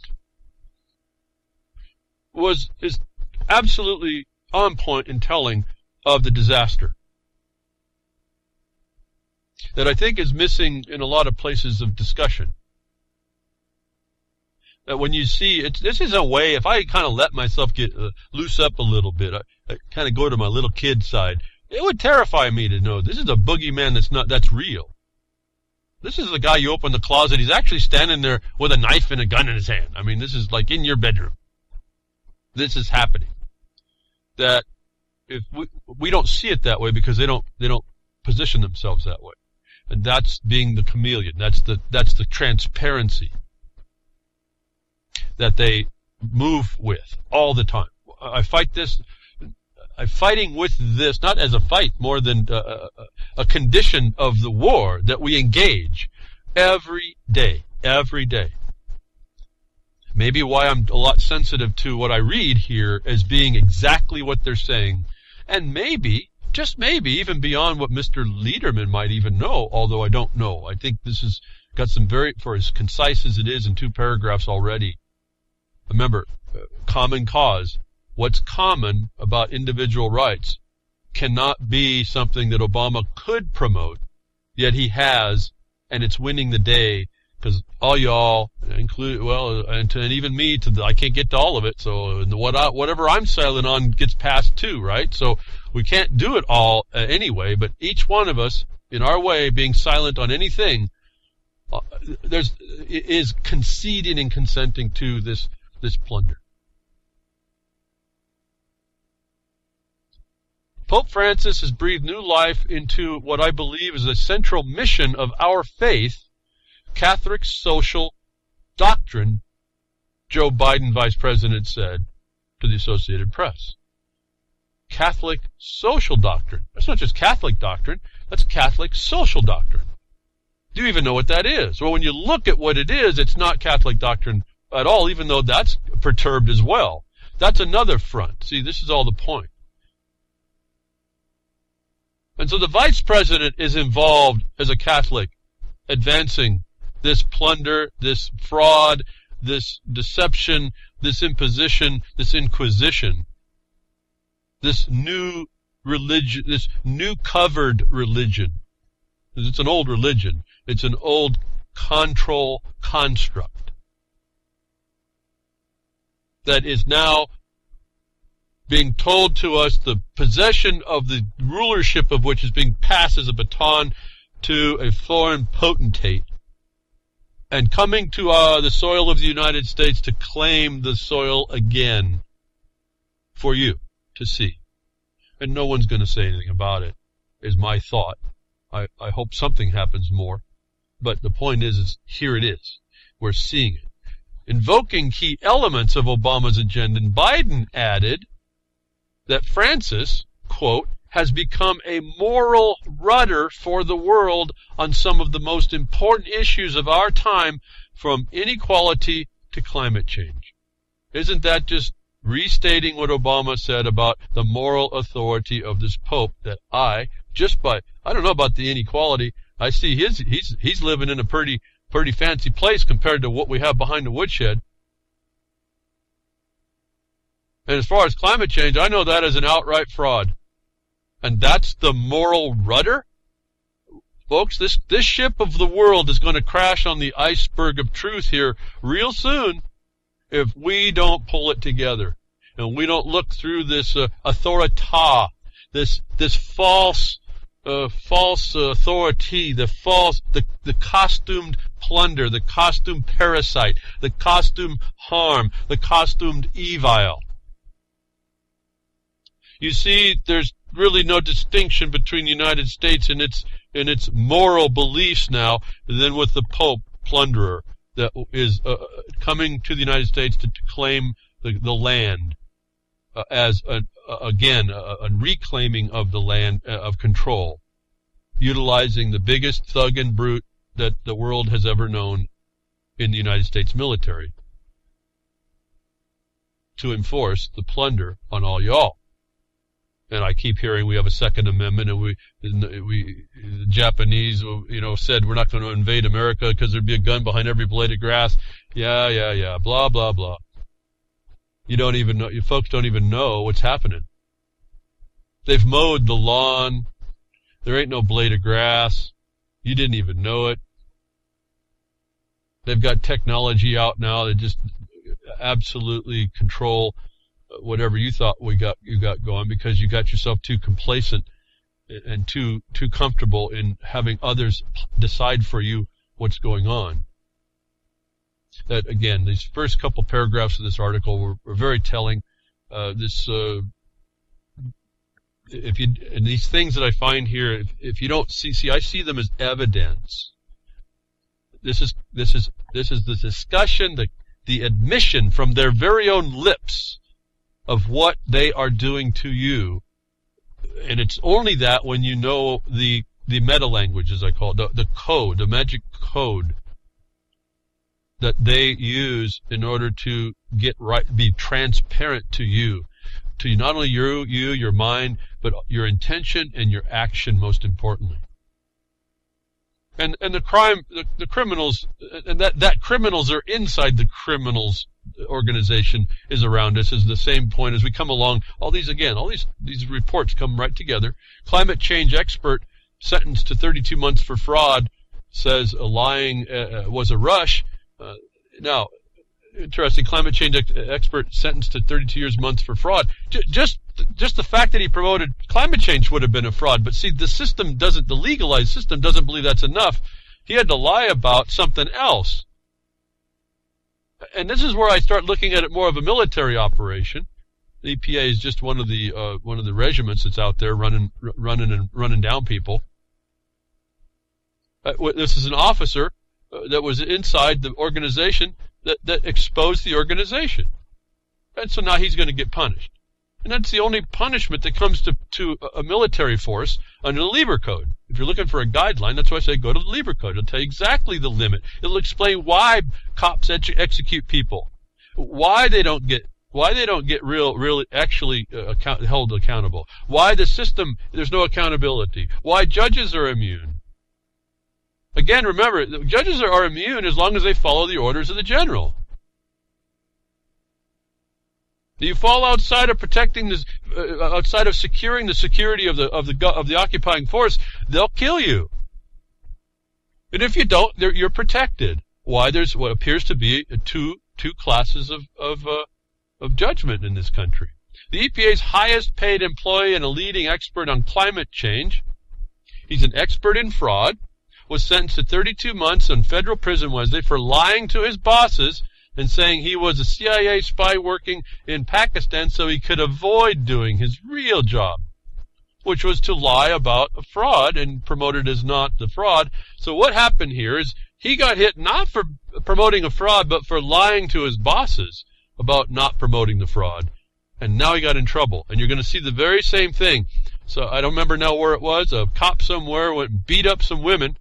is absolutely on point in telling of the disaster that I think is missing in a lot of places of discussion. That when you see, this is a way, if I kind of let myself get loose up a little bit, I kind of go to my little kid side, it would terrify me to know this is a boogeyman that's real. This is the guy you open the closet, he's actually standing there with a knife and a gun in his hand. I mean, this is like in your bedroom. This is happening. That if we don't see it that way because they don't position themselves that way. And that's being the chameleon. That's the transparency that they move with all the time. I'm fighting with this, not as a fight, more than a condition of the war that we engage every day. Maybe why I'm a lot sensitive to what I read here as being exactly what they're saying. And maybe, just maybe, even beyond what Mr. Lederman might even know, although I don't know. I think this has got some for as concise as it is in two paragraphs already. Remember, common cause. What's common about individual rights cannot be something that Obama could promote, yet he has, and it's winning the day, because all y'all, and even me, I can't get to all of it, so whatever I'm silent on gets passed too, right? So we can't do it all anyway, but each one of us, in our way, being silent on anything, is conceding and consenting to this plunder. Pope Francis has breathed new life into what I believe is a central mission of our faith, Catholic social doctrine, Joe Biden, Vice President, said to the Associated Press. Catholic social doctrine. That's not just Catholic doctrine, that's Catholic social doctrine. Do you even know what that is? Well, when you look at what it is, it's not Catholic doctrine at all, even though that's perturbed as well. That's another front. See, this is all the point. And so the Vice President is involved as a Catholic, advancing this plunder, this fraud, this deception, this imposition, this inquisition, this new religion, this new covered religion. It's an old religion. It's an old control construct that is now being told to us, the possession of the rulership of which is being passed as a baton to a foreign potentate, and coming to the soil of the United States to claim the soil again for you to see. And no one's going to say anything about it, is my thought. I hope something happens more. But the point is here it is. We're seeing it. Invoking key elements of Obama's agenda, and Biden added that Francis, quote, has become a moral rudder for the world on some of the most important issues of our time, from inequality to climate change. Isn't that just restating what Obama said about the moral authority of this Pope, that I don't know about the inequality, I see he's living in a pretty fancy place compared to what we have behind the woodshed. And as far as climate change, I know that as an outright fraud. And that's the moral rudder? Folks, this ship of the world is going to crash on the iceberg of truth here real soon if we don't pull it together. And we don't look through this authorita, this false authority, the costumed plunder, the costumed parasite, the costumed harm, the costumed evil. You see, there's really no distinction between the United States and its moral beliefs now than with the Pope plunderer that is coming to the United States to claim the land as a reclaiming of the land of control, utilizing the biggest thug and brute that the world has ever known in the United States military to enforce the plunder on all y'all. And I keep hearing we have a Second Amendment, and the Japanese, said we're not going to invade America because there'd be a gun behind every blade of grass. Yeah, blah, blah, blah. You folks don't even know what's happening. They've mowed the lawn. There ain't no blade of grass. You didn't even know it. They've got technology out now that just absolutely control whatever you thought you got going, because you got yourself too complacent and too comfortable in having others decide for you what's going on. That, again, these first couple paragraphs of this article were very telling. And these things that I find here, if you don't see, I see them as evidence. This is the discussion, the admission from their very own lips of what they are doing to you. And it's only that when you know the meta-language, as I call it, the code, the magic code that they use in order to get right, be transparent to you, not only your mind, but your intention and your action, most importantly. And the criminals, and that criminals are inside the criminals organization is around us, is the same point as we come along. All these reports come right together. Climate change expert sentenced to 32 months for fraud says lying was a rush. Now, interesting, climate change expert sentenced to 32 months for fraud. Just the fact that he promoted climate change would have been a fraud. But see, the legalized system doesn't believe that's enough. He had to lie about something else. And this is where I start looking at it more of a military operation. The EPA is just one of the regiments that's out there running down people. This is an officer that was inside the organization that exposed the organization. And so now he's going to get punished. And that's the only punishment that comes to a military force under the Lieber Code. If you're looking for a guideline, that's why I say go to the Lieber Code. It'll tell you exactly the limit. It'll explain why cops execute people, why they don't get really actually held accountable, why the system, there's no accountability, why judges are immune. Again, remember, the judges are immune as long as they follow the orders of the general. You fall outside of protecting this, outside of securing the security of the occupying force, they'll kill you. And if you don't, you're protected. Why? There's what appears to be two classes of judgment in this country. The EPA's highest paid employee and a leading expert on climate change, he's an expert in fraud, was sentenced to 32 months in federal prison Wednesday for lying to his bosses and saying he was a CIA spy working in Pakistan so he could avoid doing his real job, which was to lie about a fraud and promote it as not the fraud. So what happened here is he got hit not for promoting a fraud, but for lying to his bosses about not promoting the fraud. And now he got in trouble. And you're going to see the very same thing. So I don't remember now where it was. A cop somewhere went and beat up some women.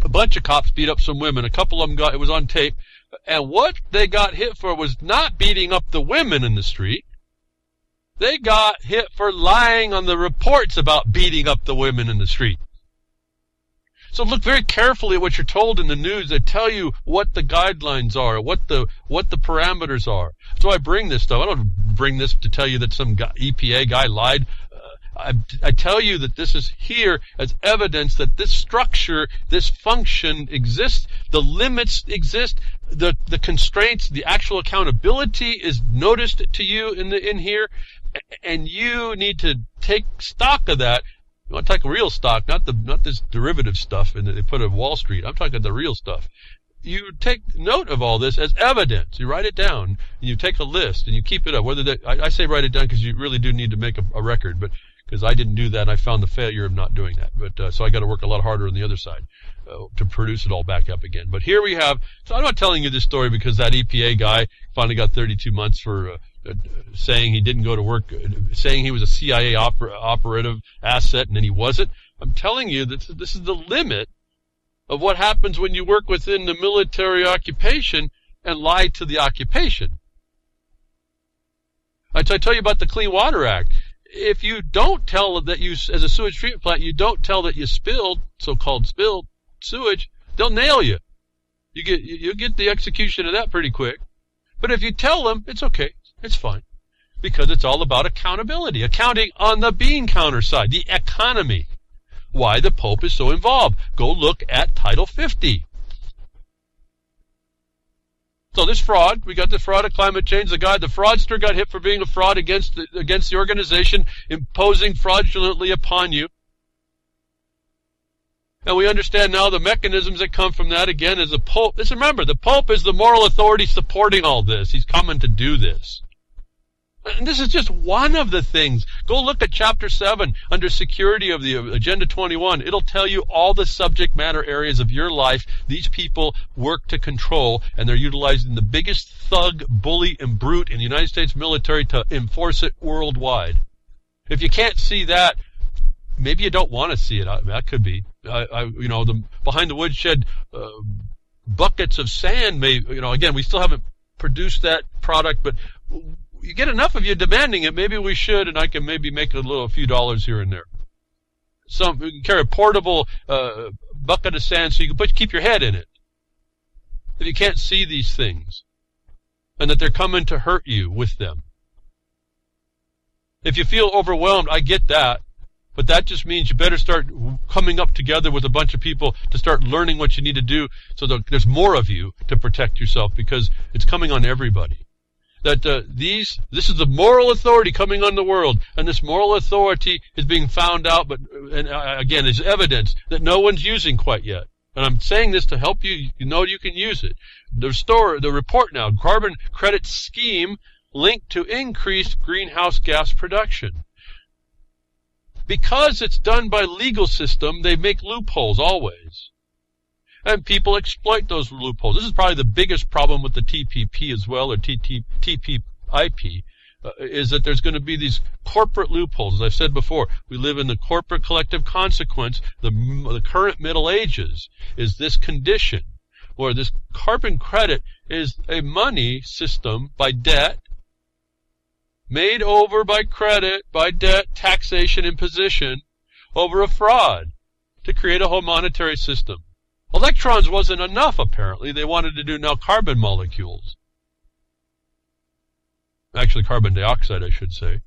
A bunch of cops beat up some women. A couple of them it was on tape. And what they got hit for was not beating up the women in the street. They got hit for lying on the reports about beating up the women in the street. So look very carefully at what you're told in the news. They tell you what the guidelines are, what the parameters are. So I bring this stuff. I don't bring this to tell you that some EPA guy lied. I tell you that this is here as evidence that this structure, this function exists, the limits exist, the constraints, the actual accountability is noticed to you in here, and you need to take stock of that. You want to take real stock, not this derivative stuff and they put on Wall Street. I'm talking the real stuff. You take note of all this as evidence. You write it down, and you take a list, and you keep it up. I say write it down because you really do need to make a record, but because I didn't do that, and I found the failure of not doing that. But so I got to work a lot harder on the other side to produce it all back up again. But here we have. So I'm not telling you this story because that EPA guy finally got 32 months for saying he didn't go to work, saying he was a CIA operative asset, and then he wasn't. I'm telling you that this is the limit of what happens when you work within the military occupation and lie to the occupation. I tell you about the Clean Water Act. If you don't tell that you, as a sewage treatment plant, you don't tell that you spilled, so-called spilled sewage, they'll nail you. You get the execution of that pretty quick. But if you tell them, it's okay. It's fine. Because it's all about accountability. Accounting on the bean counter side, the economy. Why the Pope is so involved. Go look at Title 50. So this fraud, we got the fraud of climate change. The fraudster got hit for being a fraud against the organization, imposing fraudulently upon you. And we understand now the mechanisms that come from that, again, is the Pope. Just remember, the Pope is the moral authority supporting all this. He's coming to do this. And this is just one of the things. Go look at Chapter 7 under Security of the Agenda 21. It'll tell you all the subject matter areas of your life these people work to control, and they're utilizing the biggest thug, bully, and brute in the United States military to enforce it worldwide. If you can't see that, maybe you don't want to see it. That could be. Behind the woodshed buckets of sand may, again, we still haven't produced that product, but you get enough of you demanding it, maybe we should, and I can maybe make a few dollars here and there. We can carry a portable bucket of sand so you can keep your head in it. If you can't see these things, and that they're coming to hurt you with them. If you feel overwhelmed, I get that. But that just means you better start coming up together with a bunch of people to start learning what you need to do so that there's more of you to protect yourself, because it's coming on everybody. That this is the moral authority coming on the world, and this moral authority is being found out, again, is evidence that no one's using quite yet. And I'm saying this to help you know you can use it. The report now, carbon credit scheme linked to increased greenhouse gas production. Because it's done by legal system, they make loopholes always. And people exploit those loopholes. This is probably the biggest problem with the TPP as well, or TPIP, is that there's going to be these corporate loopholes. As I've said before, we live in the corporate collective consequence. The current Middle Ages is this condition where this carbon credit is a money system by debt, made over by credit, by debt, taxation, imposition, over a fraud to create a whole monetary system. Electrons wasn't enough, apparently. They wanted to do now carbon molecules. Actually, carbon dioxide, I should say.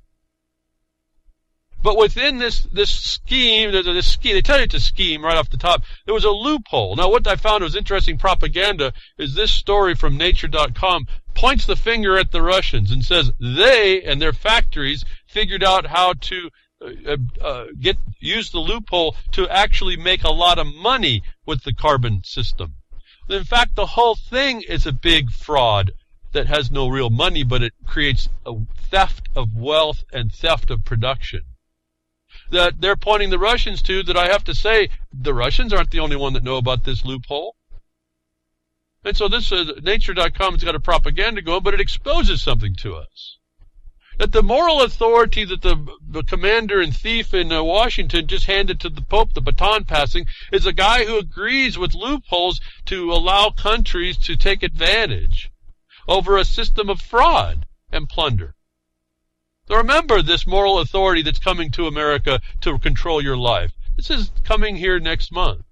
But within this scheme, they tell you it's a scheme right off the top. There was a loophole. Now, what I found was interesting propaganda is this story from Nature.com points the finger at the Russians and says they and their factories figured out how to use the loophole to actually make a lot of money with the carbon system. In fact, the whole thing is a big fraud that has no real money, but it creates a theft of wealth and theft of production. That they're pointing the Russians to, that I have to say, the Russians aren't the only one that know about this loophole. And so this Nature.com has got a propaganda going, but it exposes something to us. That the moral authority that the commander and thief in Washington just handed to the Pope, the baton passing, is a guy who agrees with loopholes to allow countries to take advantage over a system of fraud and plunder. So remember this moral authority that's coming to America to control your life. This is coming here next month.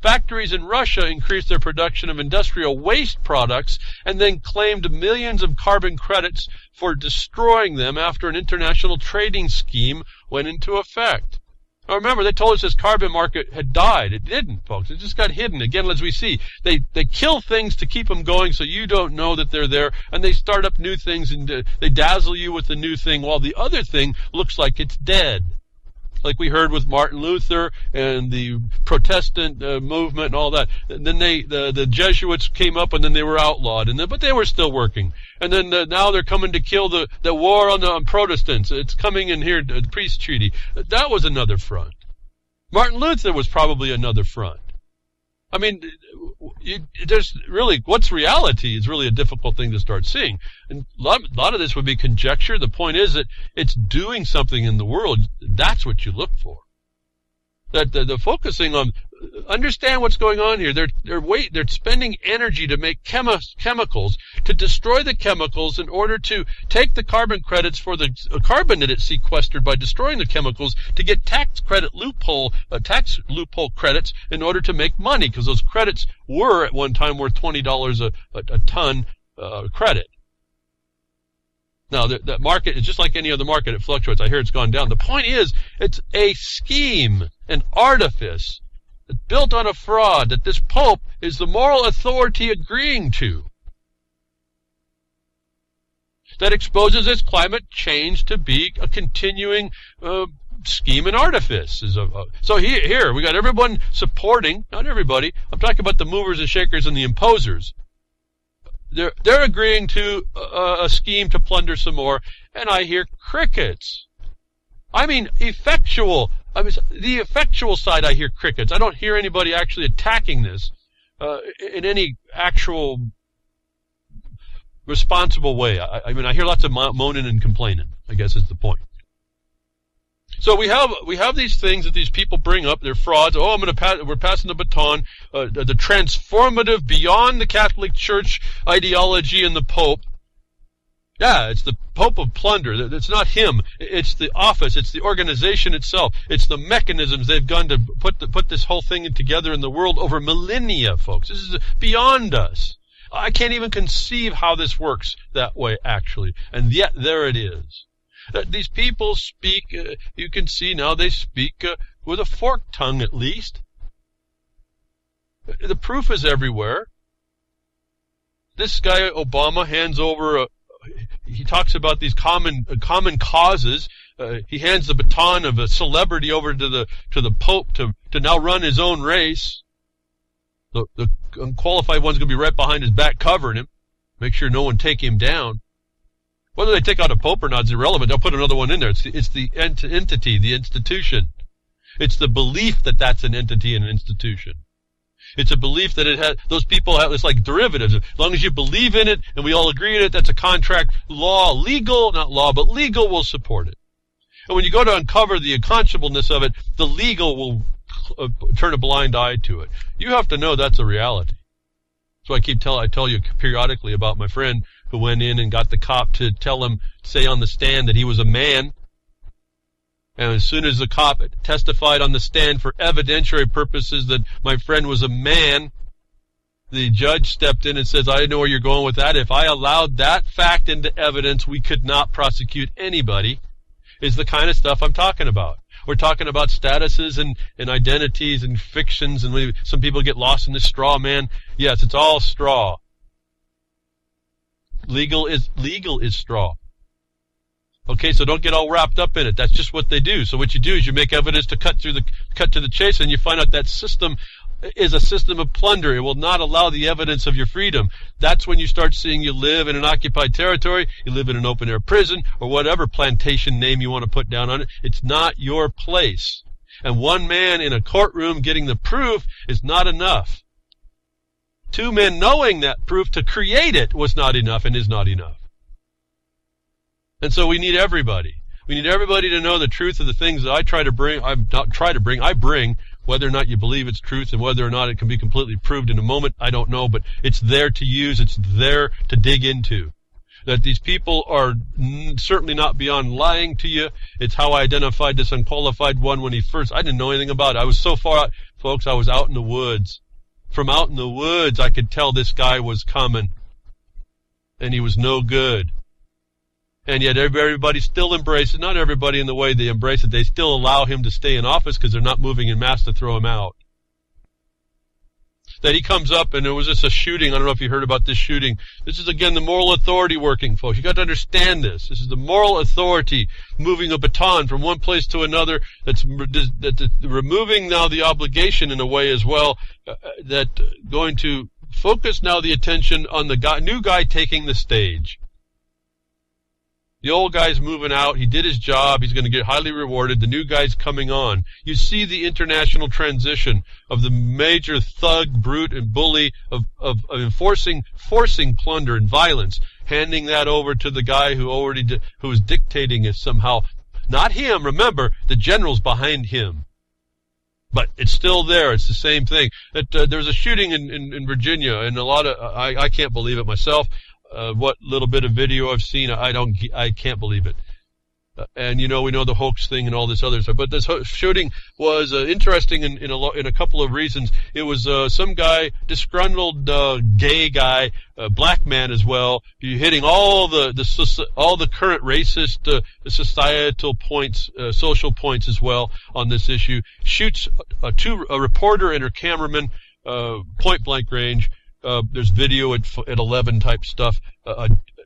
Factories in Russia increased their production of industrial waste products and then claimed millions of carbon credits for destroying them after an international trading scheme went into effect. Now remember, they told us this carbon market had died. It didn't, folks. It just got hidden. Again, as we see, they kill things to keep them going so you don't know that they're there, and they start up new things, and they dazzle you with the new thing while the other thing looks like it's dead. Like we heard with Martin Luther and the Protestant movement and all that. And then the Jesuits came up and then they were outlawed, but they were still working. And then now they're coming to kill the war on Protestants. It's coming in here, the peace treaty. That was another front. Martin Luther was probably another front. I mean, there's really, what's reality is really a difficult thing to start seeing. And a lot of this would be conjecture. The point is that it's doing something in the world. That's what you look for. That the focusing on, understand what's going on here. They're spending energy to make chemicals, to destroy the chemicals in order to take the carbon credits for the carbon that it's sequestered by destroying the chemicals to get tax loophole credits in order to make money, because those credits were at one time worth $20 a ton credit. Now, that market is just like any other market. It fluctuates. I hear it's gone down. The point is, it's a scheme, an artifice, built on a fraud that this Pope is the moral authority agreeing to, that exposes this climate change to be a continuing scheme and artifice. So here, we got everyone supporting, not everybody, I'm talking about the movers and shakers and the imposers. They're agreeing to a scheme to plunder some more, and I hear crickets. I mean, the effectual side, I hear crickets. I don't hear anybody actually attacking this in any actual responsible way. I mean, I hear lots of moaning and complaining, I guess is the point. So we have these things that these people bring up. They're frauds. Oh, we're passing the baton. The transformative beyond the Catholic Church ideology and the Pope. Yeah, it's the Pope of plunder. It's not him. It's the office. It's the organization itself. It's the mechanisms they've gone to put this whole thing together in the world over millennia, folks. This is beyond us. I can't even conceive how this works that way, actually. And yet, there it is. These people speak, you can see now they speak with a forked tongue at least. The proof is everywhere. This guy, Obama, hands over, he talks about these common causes. He hands the baton of a celebrity over to the Pope to now run his own race. The unqualified one's going to be right behind his back covering him. Make sure no one take him down. Whether they take out a pope or not is irrelevant. They'll put another one in there. It's the entity, the institution. It's the belief that that's an entity and an institution. It's a belief that those people have, it's like derivatives. As long as you believe in it and we all agree on it, that's a contract. Law, legal, not law, but legal will support it. And when you go to uncover the unconscionableness of it, the legal will turn a blind eye to it. You have to know that's a reality. So I tell you periodically about my friend who went in and got the cop to say on the stand that he was a man. And as soon as the cop testified on the stand for evidentiary purposes that my friend was a man, the judge stepped in and says, I know where you're going with that. If I allowed that fact into evidence, we could not prosecute anybody, is the kind of stuff I'm talking about. We're talking about statuses and identities and fictions, and some people get lost in this straw man. Yes, it's all straw. Legal is straw. Okay, so don't get all wrapped up in it. That's just what they do. So what you do is you make evidence to cut to the chase, and you find out that system is a system of plunder. It will not allow the evidence of your freedom. That's when you start seeing you live in an occupied territory, you live in an open-air prison, or whatever plantation name you want to put down on it. It's not your place. And one man in a courtroom getting the proof is not enough. Two men knowing that proof to create it was not enough and is not enough. And so we need everybody. We need everybody to know the truth of the things that I bring, whether or not you believe it's truth and whether or not it can be completely proved in a moment, I don't know, but it's there to use, it's there to dig into. that these people are certainly not beyond lying to you. It's how I identified this unqualified one when I didn't know anything about it. I was so far out, folks, I was out in the woods. From out in the woods, I could tell this guy was coming. And he was no good. And yet everybody still embraces, not everybody in the way they embrace it, they still allow him to stay in office because they're not moving in mass to throw him out. That he comes up, and there was just a shooting. I don't know if you heard about this shooting. This is, again, the moral authority working, folks. You got to understand this. This is the moral authority moving a baton from one place to another. That's removing now the obligation in a way as well. That going to focus now the attention on the new guy taking the stage. The old guy's moving out. He did his job. He's going to get highly rewarded. The new guy's coming on. You see the international transition of the major thug, brute, and bully of forcing plunder and violence, handing that over to the guy who is dictating it somehow. Not him. Remember, the general's behind him. But it's still there. It's the same thing. There's a shooting in Virginia, and I can't believe it myself. What little bit of video I've seen, I can't believe it. And we know the hoax thing and all this other stuff. But this shooting was interesting in a couple of reasons. It was some guy, disgruntled gay guy, black man as well, hitting all the current racist societal points, social points as well on this issue. Shoots a reporter and her cameraman, point blank range. There's video at 11 type stuff.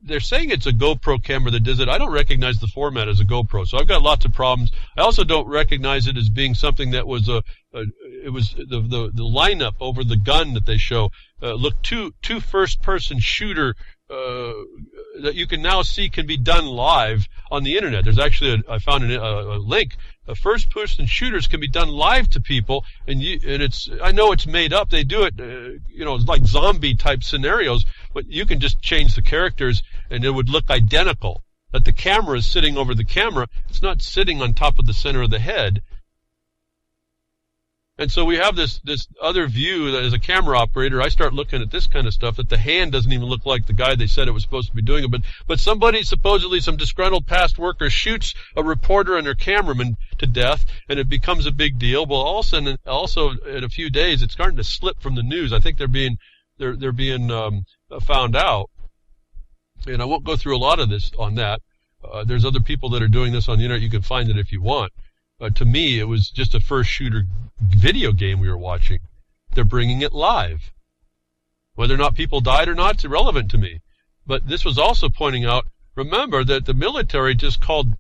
They're saying it's a GoPro camera that does it. I don't recognize the format as a GoPro, so I've got lots of problems. I also don't recognize it as being something that was it was the lineup over the gun that they show looked two first person shooter that you can now see can be done live on the internet. There's actually I found a link. First person shooters can be done live to people, and it's I know it's made up. They do it like zombie type scenarios, but you can just change the characters and it would look identical. That the camera is sitting over the camera, it's not sitting on top of the center of the head. And so we have this other view that as a camera operator, I start looking at this kind of stuff, that the hand doesn't even look like the guy they said it was supposed to be doing it. But somebody, supposedly some disgruntled past worker, shoots a reporter and their cameraman to death, and it becomes a big deal. Well, also in a few days, it's starting to slip from the news. I think they're being found out. And I won't go through a lot of this on that. There's other people that are doing this on the internet. You can find it if you want. To me, it was just a first shooter video game we were watching. They're bringing it live. Whether or not people died or not, it's irrelevant to me. But this was also pointing out, remember that the military just called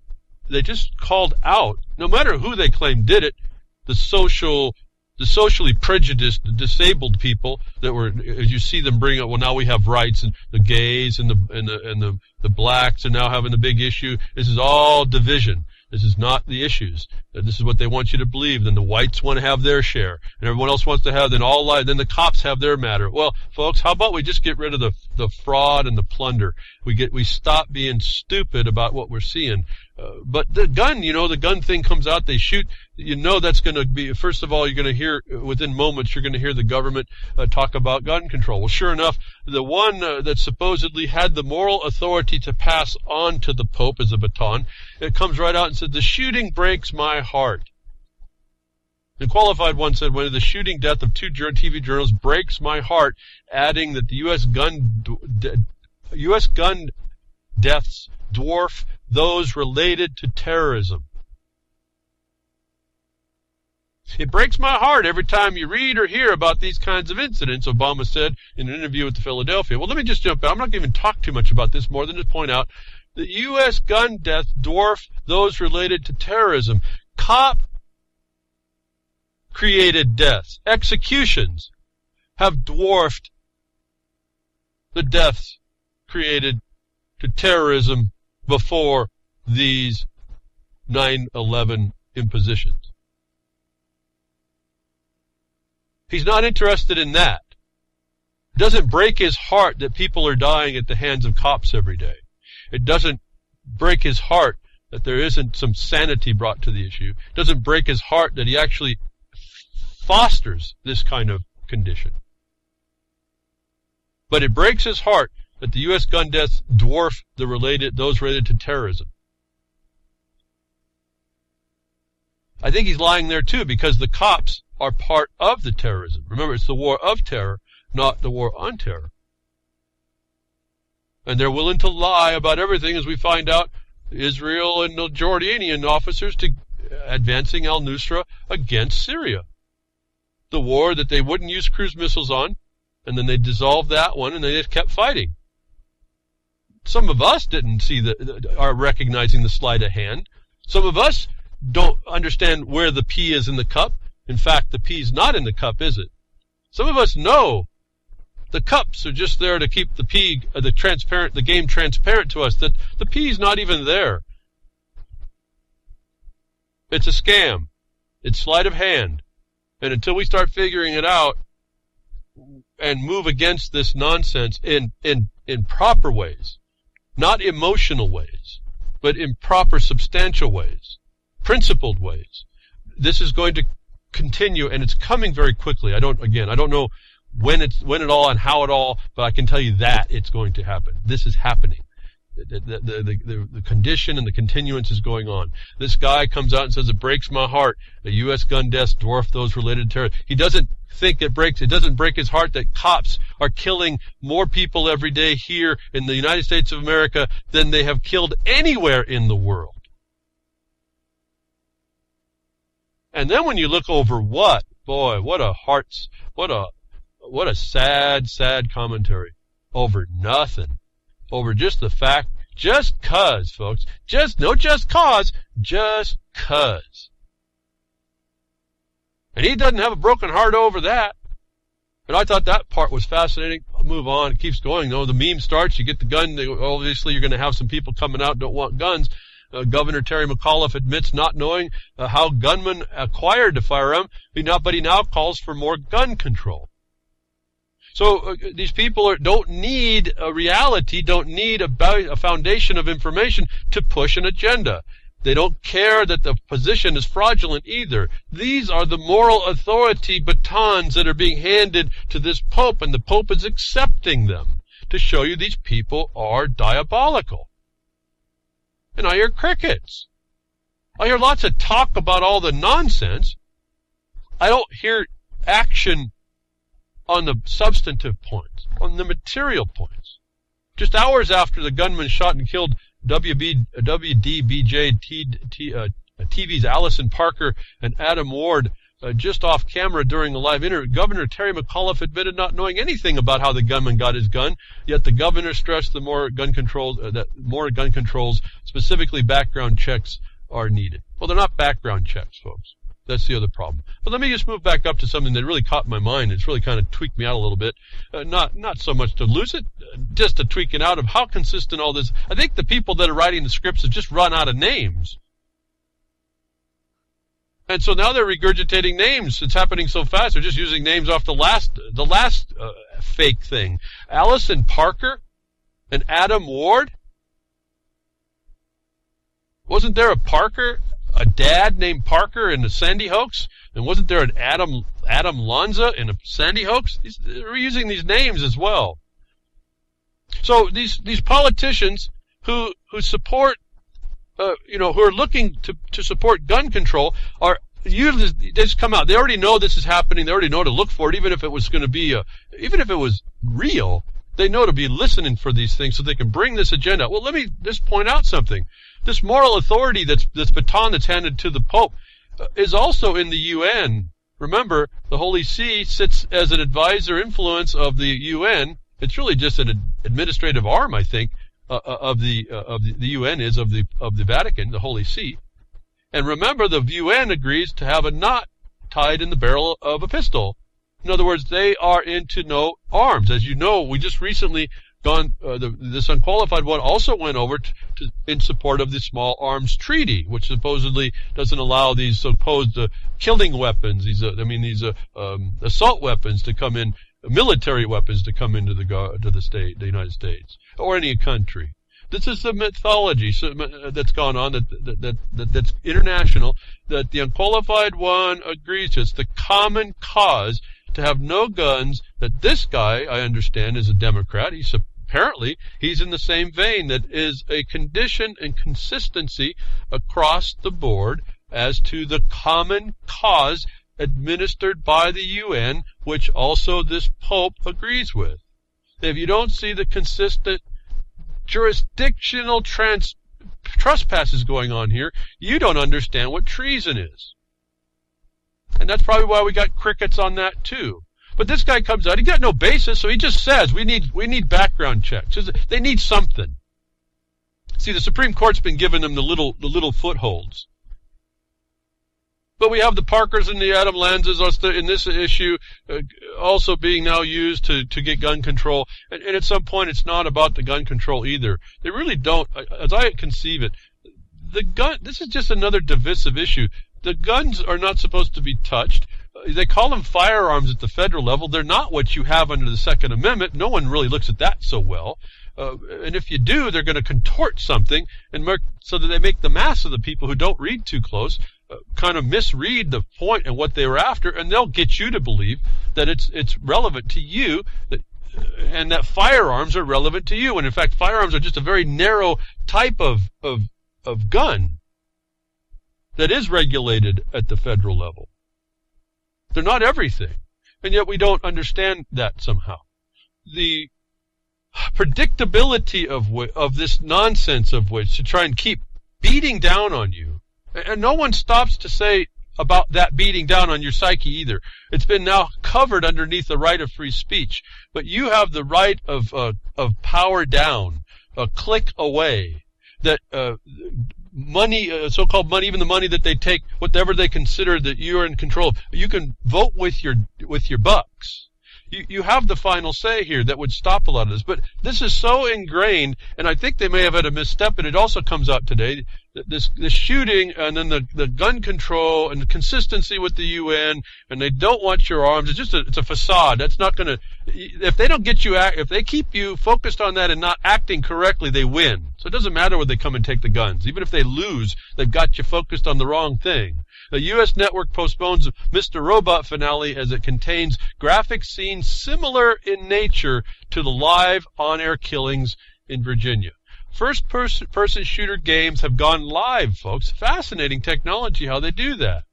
out, no matter who they claim did it, the socially prejudiced, the disabled people that were, as you see them bring up, well, now we have rights, and the gays and the blacks are now having the big issue. This is all division. This is not the issues. This is what they want you to believe. Then the whites want to have their share, and everyone else wants to have. Then then the cops have their matter. Well, folks, how about we just get rid of the fraud and the plunder? We stop being stupid about what we're seeing. But the gun, the gun thing comes out. They shoot. That's going to be. First of all, you're going to hear within moments. You're going to hear the government talk about gun control. Well, sure enough, the one that supposedly had the moral authority to pass on to the Pope as a baton, it comes right out and said, "The shooting breaks my heart." The qualified one said, "When the shooting death of two TV journalists breaks my heart," adding that the U.S. gun deaths dwarf those related to terrorism. It breaks my heart every time you read or hear about these kinds of incidents, Obama said in an interview with the Philadelphia. Well, let me just jump in. I'm not going to even talk too much about this more than to point out that U.S. gun deaths dwarf those related to terrorism. Cop-created deaths, executions, have dwarfed the deaths created to terrorism before these 9/11 impositions. He's not interested in that. It doesn't break his heart that people are dying at the hands of cops every day. It doesn't break his heart that there isn't some sanity brought to the issue. It doesn't break his heart that he actually fosters this kind of condition. But it breaks his heart that the U.S. gun deaths dwarf those related to terrorism. I think he's lying there too, because the cops are part of the terrorism. Remember, it's the war of terror, not the war on terror. And they're willing to lie about everything, as we find out Israel and the Jordanian officers to advancing al-Nusra against Syria. The war that they wouldn't use cruise missiles on, and then they dissolved that one, and they just kept fighting. Some of us didn't are recognizing the sleight of hand. Some of us don't understand where the P is in the cup. In fact, the P's not in the cup, is it? Some of us know the cups are just there to keep the game transparent to us, that the P's not even there. It's a scam. It's sleight of hand. And until we start figuring it out and move against this nonsense in proper ways, not emotional ways, but in proper substantial ways, principled ways, this is going to continue, and it's coming very quickly. I don't know when it all and how it all, but I can tell you that it's going to happen. This is happening. The condition and the continuance is going on. This guy comes out and says, it breaks my heart. The U.S. gun deaths dwarf those related to terror. He doesn't think it doesn't break his heart that cops are killing more people every day here in the United States of America than they have killed anywhere in the world. And then when you look over what a sad commentary over nothing. Over just the fact, just cause, folks. Just cause, just cause. And he doesn't have a broken heart over that. And I thought that part was fascinating. I'll move on. It keeps going. The meme starts. You get the gun. Obviously, you're going to have some people coming out don't want guns. Governor Terry McAuliffe admits not knowing how gunmen acquired the firearm, but he now calls for more gun control. So these people don't need a reality, don't need a foundation of information to push an agenda. They don't care that the position is fraudulent either. These are the moral authority batons that are being handed to this Pope, and the Pope is accepting them to show you these people are diabolical. And I hear crickets. I hear lots of talk about all the nonsense. I don't hear action on the substantive points, on the material points. Just hours after the gunman shot and killed WDBJ TV's Allison Parker and Adam Ward just off camera during a live interview, Governor Terry McAuliffe admitted not knowing anything about how the gunman got his gun, yet the governor stressed that more gun controls, specifically background checks, are needed. Well, they're not background checks, folks. That's the other problem. But let me just move back up to something that really caught my mind. It's really kind of tweaked me out a little bit. Not so much to lose it, just to tweak it out of how consistent all this. I think the people that are writing the scripts have just run out of names. And so now they're regurgitating names. It's happening so fast. They're just using names off the last fake thing. Allison Parker and Adam Ward. Wasn't there a dad named Parker in the Sandy hoax? And wasn't there an Adam Lanza in a Sandy hoax? They're using these names as well. So these politicians who support, who are looking to support gun control are usually, they just come out. They already know this is happening. They already know to look for it, even if it was going to be, even if it was real. They know to be listening for these things so they can bring this agenda. Well, let me just point out something. This moral authority, this baton that's handed to the Pope, is also in the UN. Remember, the Holy See sits as an advisor influence of the UN. It's really just an administrative arm, I think, of the UN is of the Vatican, the Holy See. And remember, the UN agrees to have a knot tied in the barrel of a pistol. In other words, they are into no arms. As you know, we just recently this unqualified one also went over in support of the Small Arms Treaty, which supposedly doesn't allow these supposed killing weapons, these assault weapons to come in, military weapons to come into the United States or any country. This is the mythology that's gone on that's international, that the unqualified one agrees to. It's the common cause to have no guns, that this guy, I understand, is a Democrat. He's apparently he's in the same vein. That is a condition and consistency across the board as to the common cause administered by the UN, which also this Pope agrees with. If you don't see the consistent jurisdictional trespasses going on here, you don't understand what treason is. And that's probably why we got crickets on that too. But this guy comes out, he got no basis, so he just says we need background checks. They need something. See, the Supreme Court's been giving them the little footholds. But we have the Parkers and the Adam Lanzas in this issue also being now used to get gun control. And at some point, it's not about the gun control either. They really don't, as I conceive it, this is just another divisive issue. The guns are not supposed to be touched. They call them firearms at the federal level. They're not what you have under the Second Amendment. No one really looks at that so well. And if you do, they're going to contort something so that they make the mass of the people who don't read too close kind of misread the point and what they were after, and they'll get you to believe that it's relevant to you, and that firearms are relevant to you. And in fact, firearms are just a very narrow type of gun that is regulated at the federal level. They're not everything, and yet we don't understand that somehow. The predictability of this nonsense of which to try and keep beating down on you, and no one stops to say about that beating down on your psyche either. It's been now covered underneath the right of free speech, but you have the right of power down, a click away, that money, so-called money, even the money that they take, whatever they consider that you're in control of, you can vote with your bucks. You have the final say here that would stop a lot of this. But this is so ingrained, and I think they may have had a misstep, and it also comes out today, this shooting and then the gun control and the consistency with the UN, and they don't want your arms. It's a facade. That's not going to, if they don't get you, if they keep you focused on that and not acting correctly, they win. So it doesn't matter when they come and take the guns. Even if they lose, they've got you focused on the wrong thing. The U.S. network postpones Mr. Robot finale as it contains graphic scenes similar in nature to the live on-air killings in Virginia. First-person shooter games have gone live, folks. Fascinating technology how they do that.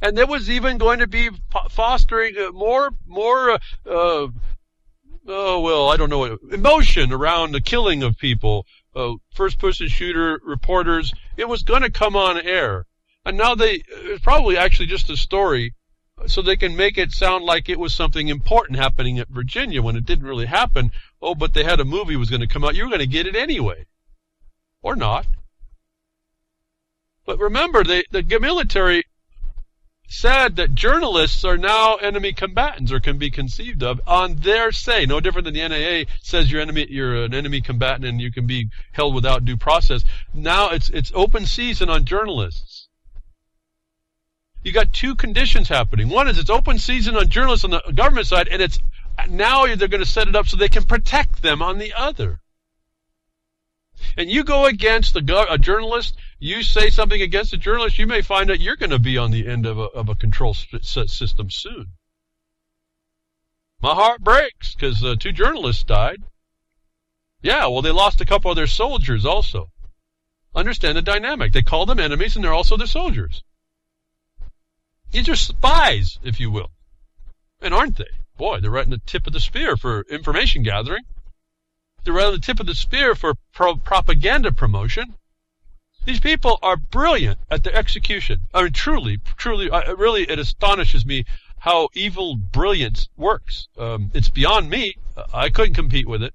And there was even going to be fostering emotion around the killing of people. First-person shooter reporters. It was going to come on air. And now it's probably actually just a story so they can make it sound like it was something important happening at Virginia when it didn't really happen. Oh, but they had a movie was going to come out. You were going to get it anyway. Or not. But remember, the military said that journalists are now enemy combatants, or can be conceived of on their say. No different than the NAA says you're an enemy combatant and you can be held without due process. Now it's open season on journalists. You got two conditions happening. One is it's open season on journalists on the government side, and it's now they're going to set it up so they can protect them on the other. And you go against a journalist, you say something against a journalist, you may find that you're going to be on the end of a control system soon. My heart breaks because 2 journalists died. Yeah, well, they lost a couple of their soldiers also. Understand the dynamic. They call them enemies, and they're also their soldiers. These are spies, if you will. And aren't they? Boy, they're right on the tip of the spear for information gathering. They're right on the tip of the spear for propaganda promotion. These people are brilliant at their execution. I mean, truly, really, it astonishes me how evil brilliance works. It's beyond me. I couldn't compete with it.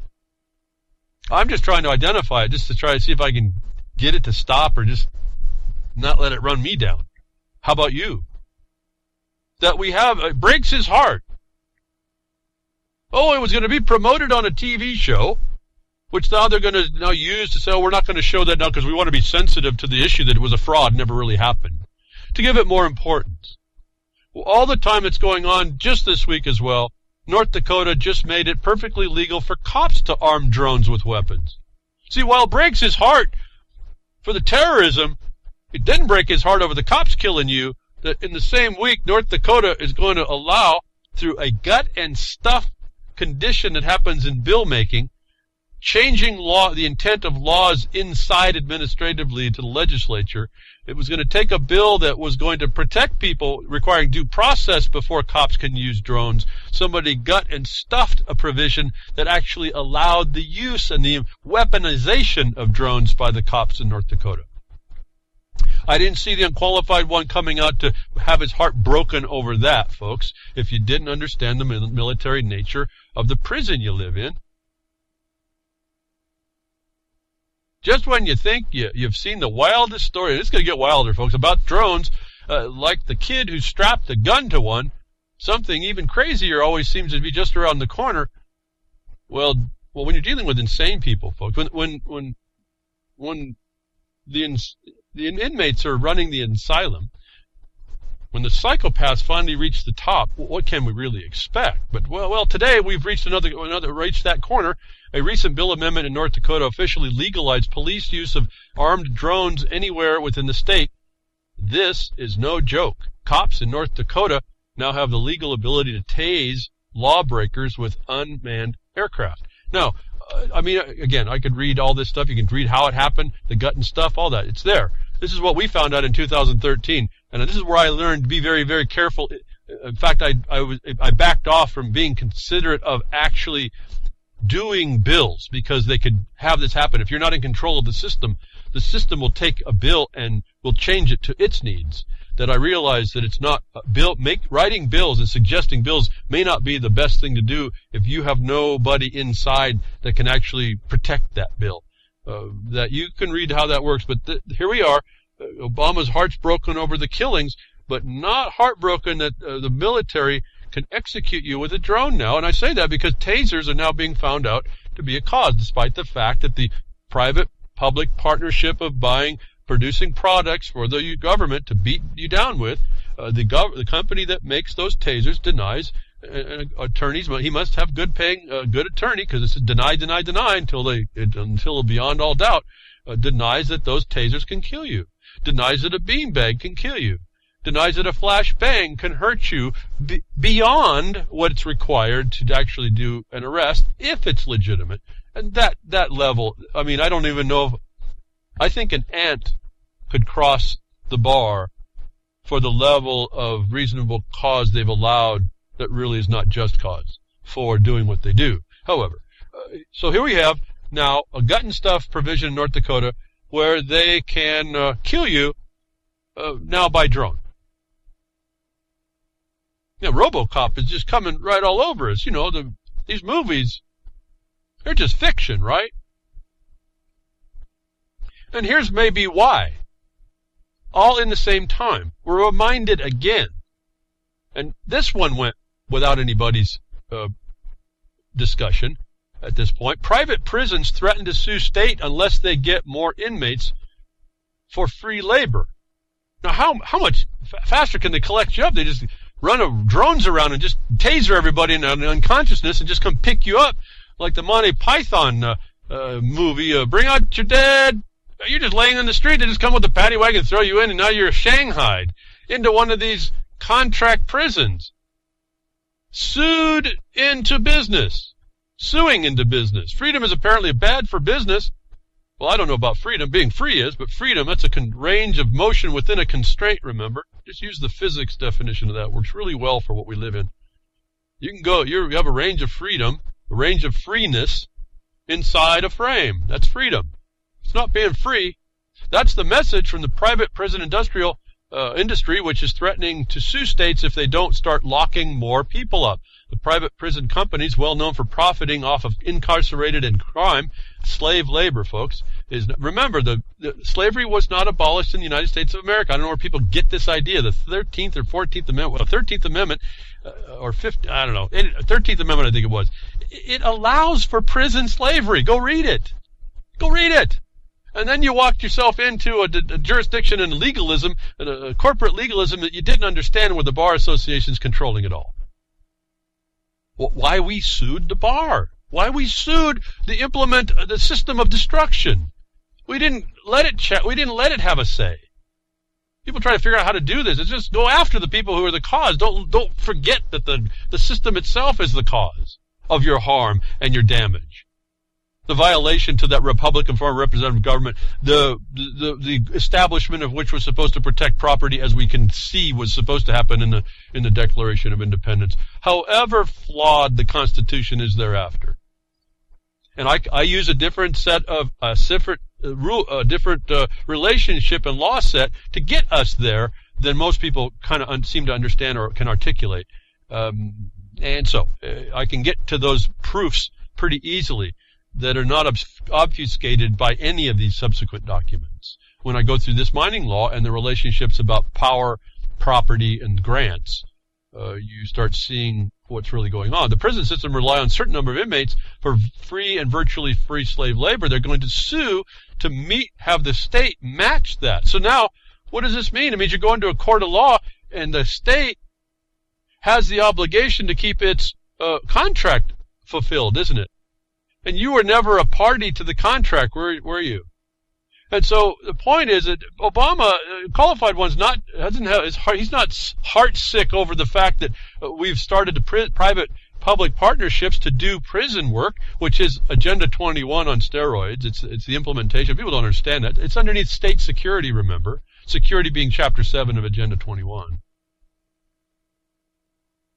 I'm just trying to identify it, just to try to see if I can get it to stop or just not let it run me down. How about you? That we have, it breaks his heart. Oh, it was going to be promoted on a TV show, which now they're going to now use to say, oh, we're not going to show that now because we want to be sensitive to the issue that it was a fraud, never really happened, to give it more importance. Well, all the time it's going on just this week as well, North Dakota just made it perfectly legal for cops to arm drones with weapons. See, while it breaks his heart for the terrorism, it didn't break his heart over the cops killing you, that in the same week, North Dakota is going to allow, through a gut and stuff condition that happens in bill making, changing law, the intent of laws inside administratively to the legislature. It was going to take a bill that was going to protect people, requiring due process before cops can use drones. Somebody gut and stuffed a provision that actually allowed the use and the weaponization of drones by the cops in North Dakota. I didn't see the unqualified one coming out to have his heart broken over that, folks, if you didn't understand the military nature of the prison you live in. Just when you think you've seen the wildest story, it's going to get wilder, folks, about drones, like the kid who strapped a gun to one, something even crazier always seems to be just around the corner. Well, when you're dealing with insane people, folks, when the inmates are running the asylum, when the psychopaths finally reach the top, what can we really expect? But well, today we've reached reached that corner. A recent bill amendment in North Dakota officially legalized police use of armed drones anywhere within the state. This is no joke. Cops in North Dakota now have the legal ability to tase lawbreakers with unmanned aircraft. Now, again, I could read all this stuff. You can read how it happened, the gut and stuff, all that. It's there. This is what we found out in 2013, and this is where I learned to be very, very careful. In fact, I backed off from being considerate of actually doing bills because they could have this happen. If you're not in control of the system will take a bill and will change it to its needs. That I realized that it's not writing bills and suggesting bills may not be the best thing to do if you have nobody inside that can actually protect that bill. That you can read how that works, but here we are. Obama's heart's broken over the killings, but not heartbroken that the military can execute you with a drone now. And I say that because tasers are now being found out to be a cause, despite the fact that the private-public partnership of producing products for the government to beat you down with, the company that makes those tasers denies attorneys. He must have good attorney, because it's deny until beyond all doubt denies that those tasers can kill you, denies that a beanbag can kill you, denies that a flash bang can hurt you beyond what's required to actually do an arrest if it's legitimate. And that level, I don't even know if I think an ant could cross the bar for the level of reasonable cause they've allowed that really is not just cause for doing what they do. However, so here we have now a gut and stuff provision in North Dakota where they can kill you now by drone. RoboCop is just coming right all over us. These movies, they're just fiction, right? And here's maybe why. All in the same time. We're reminded again. And this one went without anybody's discussion at this point. Private prisons threaten to sue state unless they get more inmates for free labor. Now, how much faster can they collect you up? They just run drones around and just taser everybody in unconsciousness and just come pick you up like the Monty Python movie. Bring out your dead. You're just laying in the street. They just come with the paddy wagon, throw you in, and now you're shanghaied into one of these contract prisons. Suing into business. Freedom is apparently bad for business. Well, I don't know about freedom. Being free is, but freedom, that's a range of motion within a constraint, remember. Just use the physics definition of that. Works really well for what we live in. You can go, you have a range of freedom, a range of freeness inside a frame. That's freedom. It's not being free. That's the message from the private prison industry, which is threatening to sue states if they don't start locking more people up. The private prison companies, well known for profiting off of incarcerated and crime, slave labor, folks. Remember, the slavery was not abolished in the United States of America. I don't know where people get this idea. The 13th or 14th Amendment, well, 13th Amendment, or 15th, I don't know, 13th Amendment I think it was. It allows for prison slavery. Go read it. And then you walked yourself into a jurisdiction and legalism, and a corporate legalism that you didn't understand, where the bar association's controlling it all. Why we sued the bar? Why we sued the system of destruction? We didn't let it we didn't let it have a say. People try to figure out how to do this. It's just go after the people who are the cause. Don't forget that the system itself is the cause of your harm and your damage. The violation to that Republican form of representative government, the establishment of which was supposed to protect property, as we can see was supposed to happen in the Declaration of Independence, however flawed the Constitution is thereafter. And I use a different set of different relationship and law set to get us there than most people kind of seem to understand or can articulate. And so I can get to those proofs pretty easily that are not obfuscated by any of these subsequent documents. When I go through this mining law and the relationships about power, property, and grants, you start seeing what's really going on. The prison system rely on a certain number of inmates for free and virtually free slave labor. They're going to sue to have the state match that. So now, what does this mean? It means you're going to a court of law, and the state has the obligation to keep its contract fulfilled, isn't it? And you were never a party to the contract, were you? And so the point is that Obama, qualified one's he's not heart sick over the fact that we've started private-public partnerships to do prison work, which is Agenda 21 on steroids. It's the implementation. People don't understand that. It's underneath state security, remember. Security being Chapter 7 of Agenda 21.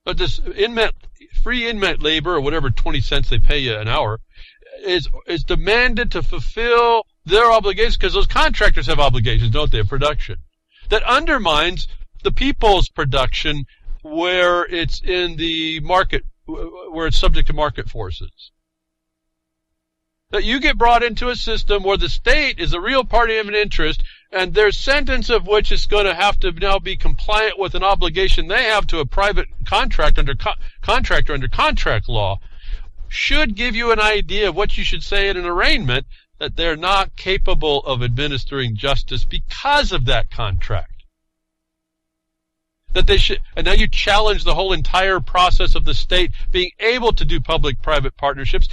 But this free inmate labor, or whatever 20 cents they pay you an hour, is demanded to fulfill their obligations, because those contractors have obligations, don't they, of production. That undermines the people's production where it's in the market, where it's subject to market forces. That you get brought into a system where the state is a real party of an interest, and their sentence of which is going to have to now be compliant with an obligation they have to a private contractor under contract law, should give you an idea of what you should say in an arraignment, that they're not capable of administering justice because of that contract. That they should, and now you challenge the whole entire process of the state being able to do public-private partnerships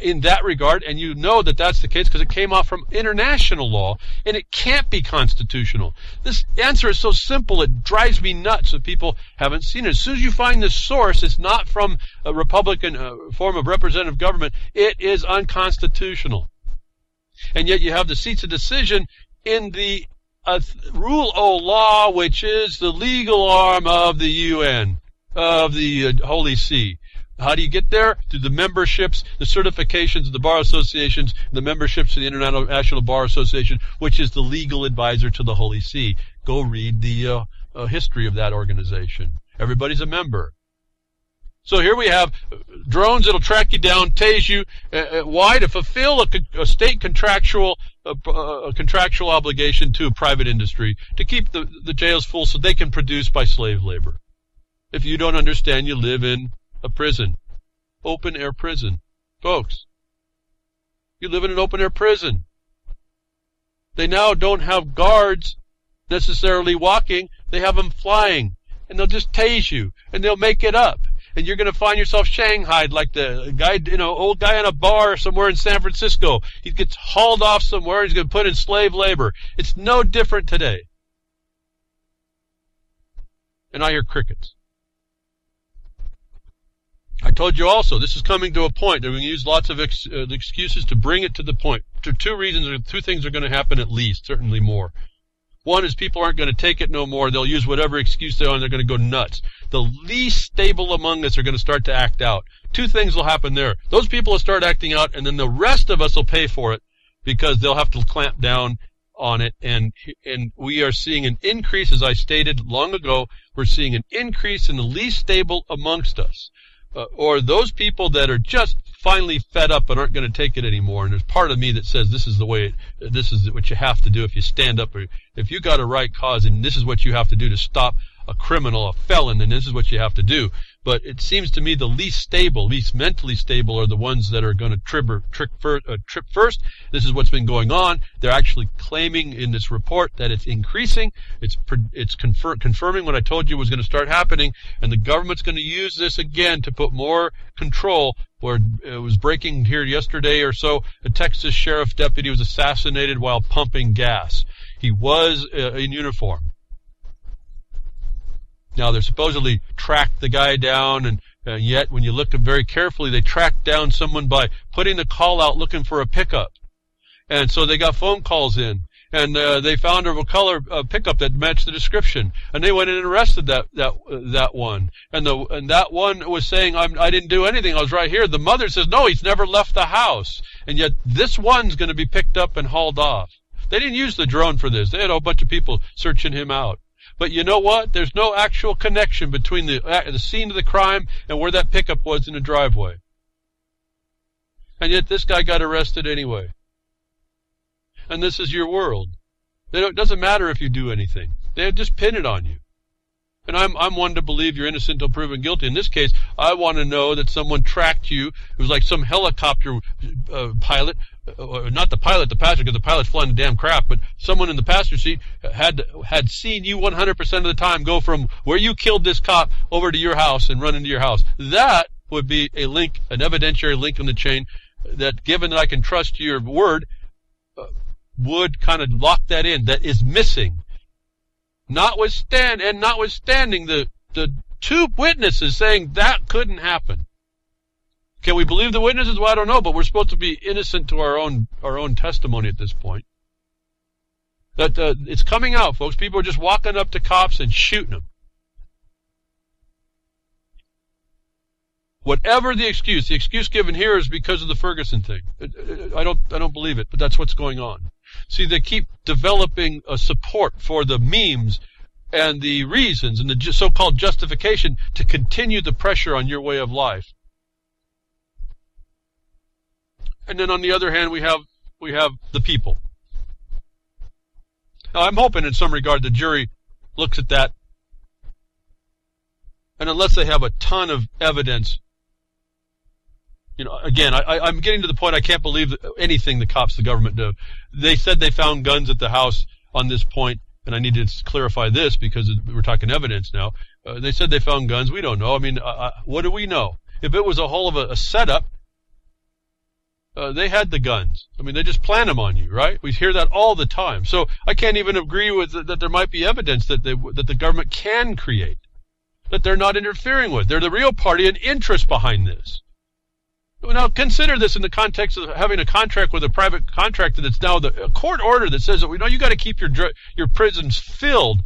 in that regard, and you know that that's the case because it came off from international law, and it can't be constitutional. This answer is so simple, it drives me nuts that people haven't seen it. As soon as you find the source, it's not from a Republican form of representative government, it is unconstitutional. And yet you have the seats of decision in the rule of law, which is the legal arm of the UN, of the Holy See. How do you get there? Through the memberships, the certifications of the bar associations, the memberships of the International Bar Association, which is the legal advisor to the Holy See. Go read the history of that organization. Everybody's a member. So here we have drones that'll track you down, tase you. Why? To fulfill a state contractual obligation to a private industry to keep the jails full so they can produce by slave labor. If you don't understand, you live in a prison, open air prison, folks. You live in an open air prison. They now don't have guards necessarily walking; they have them flying, and they'll just tase you, and they'll make it up. And you're going to find yourself shanghaied like the guy, old guy in a bar somewhere in San Francisco. He gets hauled off somewhere. He's going to put in slave labor. It's no different today. And I hear crickets. I told you also, this is coming to a point. They're going to use lots of excuses to bring it to the point. For two reasons, two things are going to happen at least, certainly more. One is people aren't going to take it no more. They'll use whatever excuse they want, and they're going to go nuts. The least stable among us are going to start to act out. Two things will happen there. Those people will start acting out, and then the rest of us will pay for it because they'll have to clamp down on it. And we are seeing an increase, as I stated long ago, we're seeing an increase in the least stable amongst us. Or those people that are just finally fed up and aren't going to take it anymore. And there's part of me that says this is the way, this is what you have to do if you stand up, or if you got a right cause, and this is what you have to do to stop a criminal, a felon, and this is what you have to do. But it seems to me the least stable, least mentally stable, are the ones that are going to trip first. This is what's been going on. They're actually claiming in this report that it's increasing. It's confirming what I told you was going to start happening, and the government's going to use this again to put more control. Where it was breaking here yesterday or so, a Texas sheriff deputy was assassinated while pumping gas. He was in uniform. Now, they supposedly tracked the guy down, and And yet, when you look very carefully, they tracked down someone by putting the call out looking for a pickup. And so they got phone calls in, and they found a color pickup that matched the description, and they went in and arrested that one. And that one was saying, I didn't do anything, I was right here. The mother says, no, he's never left the house. And yet this one's going to be picked up and hauled off. They didn't use the drone for this. They had a bunch of people searching him out. But you know what? There's no actual connection between the scene of the crime and where that pickup was in the driveway. And yet this guy got arrested anyway. And this is your world. It doesn't matter if you do anything. They just pin it on you. And I'm one to believe you're innocent until proven guilty. In this case, I want to know that someone tracked you. It was like some helicopter pilot, not the pilot, the passenger, because the pilot's flying the damn crap, but someone in the passenger seat had seen you 100% of the time go from where you killed this cop over to your house and run into your house. That would be a link, an evidentiary link in the chain that, given that I can trust your word, would kind of lock that in. That is missing. Notwithstanding the two witnesses saying that couldn't happen. Can we believe the witnesses? Well, I don't know, but we're supposed to be innocent to our own testimony at this point. That it's coming out, folks. People are just walking up to cops and shooting them. Whatever the excuse given here is because of the Ferguson thing. I don't believe it, but that's what's going on. See, they keep developing a support for the memes and the reasons and the so-called justification to continue the pressure on your way of life. And then on the other hand, we have the people. Now, I'm hoping in some regard the jury looks at that, and unless they have a ton of evidence, again, I'm getting to the point I can't believe anything the cops, the government do. They said they found guns at the house on this point, and I need to clarify this because we're talking evidence now. They said they found guns. We don't know. I mean, what do we know? If it was a whole of a setup, they had the guns. I mean, they just plant them on you, right? We hear that all the time. So I can't even agree with that there might be evidence that the government can create, that they're not interfering with. They're the real party and interest behind this. Now, consider this in the context of having a contract with a private contractor that's now a court order that says that you got to keep your prisons filled.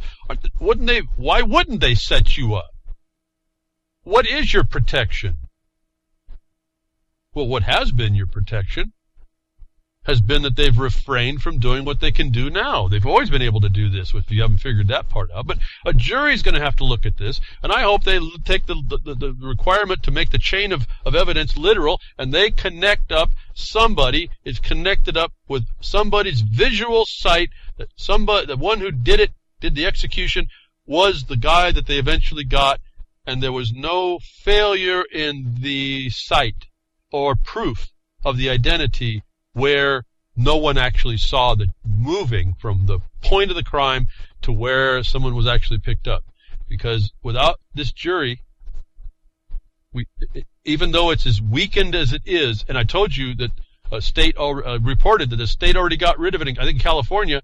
Why wouldn't they set you up? What is your protection? Well, what has been your protection has been that they've refrained from doing what they can do now. They've always been able to do this if you haven't figured that part out. But a jury's going to have to look at this, and I hope they take the requirement to make the chain of evidence literal, and they connect up somebody is connected up with somebody's visual sight, that the one who did the execution was the guy that they eventually got, and there was no failure in the sight or proof of the identity where no one actually saw the moving from the point of the crime to where someone was actually picked up. Because without this jury, even though it's as weakened as it is, and I told you that a state reported that the state already got rid of it. I think in California,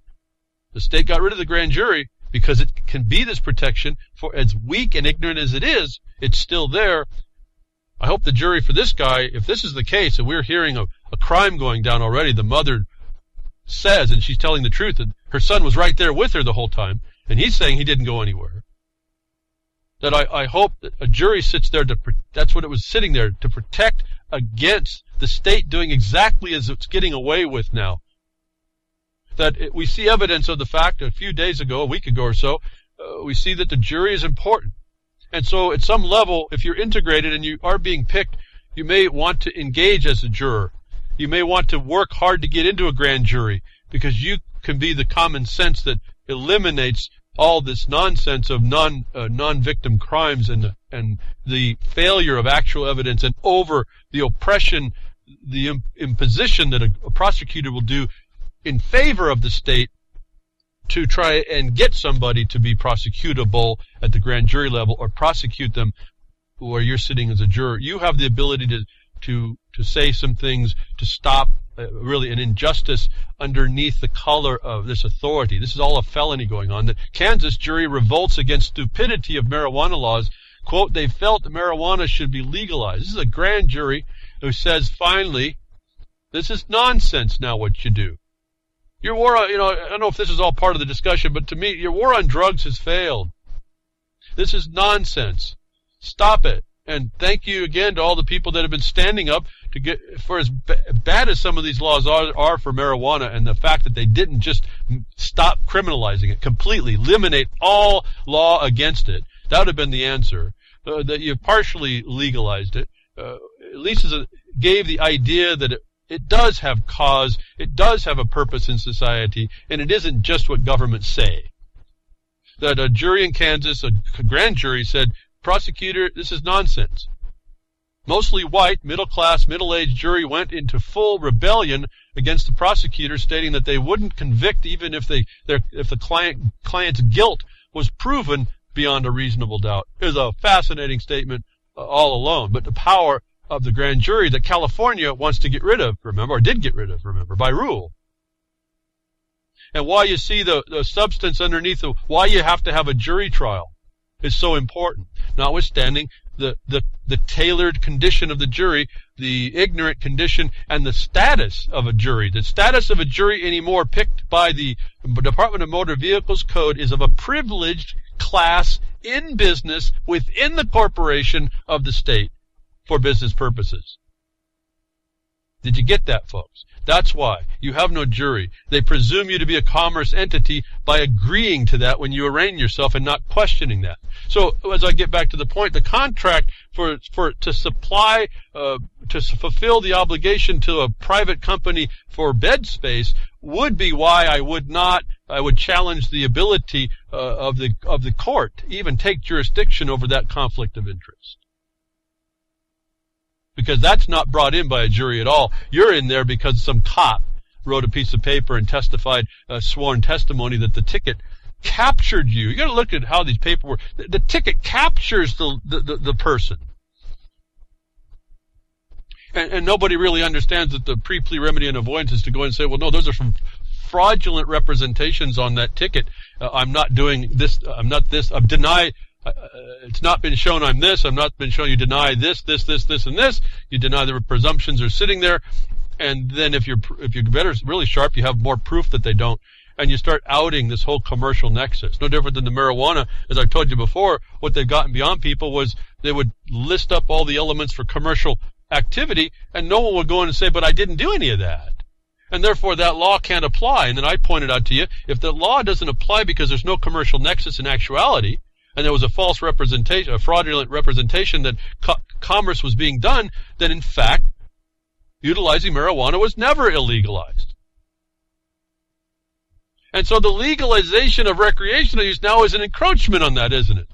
the state got rid of the grand jury because it can be this protection. For as weak and ignorant as it is, it's still there. I hope the jury for this guy, if this is the case, and we're hearing a crime going down already, the mother says, and she's telling the truth, that her son was right there with her the whole time, and he's saying he didn't go anywhere. That I hope that a jury sits there that's what it was sitting there, to protect against the state doing exactly as it's getting away with now. That we see evidence of the fact a few days ago, a week ago or so, we see that the jury is important. And so at some level, if you're integrated and you are being picked, you may want to engage as a juror. You may want to work hard to get into a grand jury because you can be the common sense that eliminates all this nonsense of non-victim crimes and the failure of actual evidence and over the oppression, the imposition that a prosecutor will do in favor of the state to try and get somebody to be prosecutable at the grand jury level or prosecute them where you're sitting as a juror. You have the ability to say some things to stop really an injustice underneath the color of this authority. This is all a felony going on. The Kansas jury revolts against stupidity of marijuana laws quote, they felt that marijuana should be legalized. This is a grand jury who says, finally, this is nonsense now what you do. Your war on, I don't know if this is all part of the discussion, but to me, your war on drugs has failed. This is nonsense. Stop it. And thank you again to all the people that have been standing up to get, for as bad as some of these laws are for marijuana, and the fact that they didn't just stop criminalizing it completely, eliminate all law against it. That would have been the answer. That you partially legalized it. At least gave the idea that it does have cause, it does have a purpose in society, and it isn't just what governments say. That a jury in Kansas, a grand jury, said, prosecutor, this is nonsense. Mostly white, middle-class, middle-aged jury went into full rebellion against the prosecutor, stating that they wouldn't convict even if the client's guilt was proven beyond a reasonable doubt. It was a fascinating statement all alone, but the power of the grand jury that California wants to get rid of, remember, or did get rid of, remember, by rule. And why you see the substance underneath of why you have to have a jury trial is so important, notwithstanding the tailored condition of the jury, the ignorant condition, and the status of a jury. The status of a jury anymore picked by the Department of Motor Vehicles Code is of a privileged class in business within the corporation of the state for business purposes. Did you get that, folks? That's why you have no jury. They presume you to be a commerce entity by agreeing to that when you arraign yourself and not questioning that. So, as I get back to the point, the contract to fulfill the obligation to a private company for bed space would be why I would challenge the ability of the court to even take jurisdiction over that conflict of interest. Because that's not brought in by a jury at all. You're in there because some cop wrote a piece of paper and testified sworn testimony that the ticket captured you. You got to look at how these paperwork. The ticket captures the person. And nobody really understands that the pre-plea remedy and avoidance is to go and say, well, no, those are from fraudulent representations on that ticket. I'm not doing this. I'm not this. I'm deny. It's not been shown I'm this. I've not been shown you deny this, and this. You deny the presumptions are sitting there, and then if you're better, really sharp, you have more proof that they don't, and you start outing this whole commercial nexus. No different than the marijuana, as I told you before. What they've gotten beyond people was they would list up all the elements for commercial activity, and no one would go in and say, "But I didn't do any of that." And therefore, that law can't apply. And then I pointed out to you, if the law doesn't apply because there's no commercial nexus in actuality, and there was a false representation, a fraudulent representation that commerce was being done, then in fact, utilizing marijuana was never illegalized. And so the legalization of recreational use now is an encroachment on that, isn't it?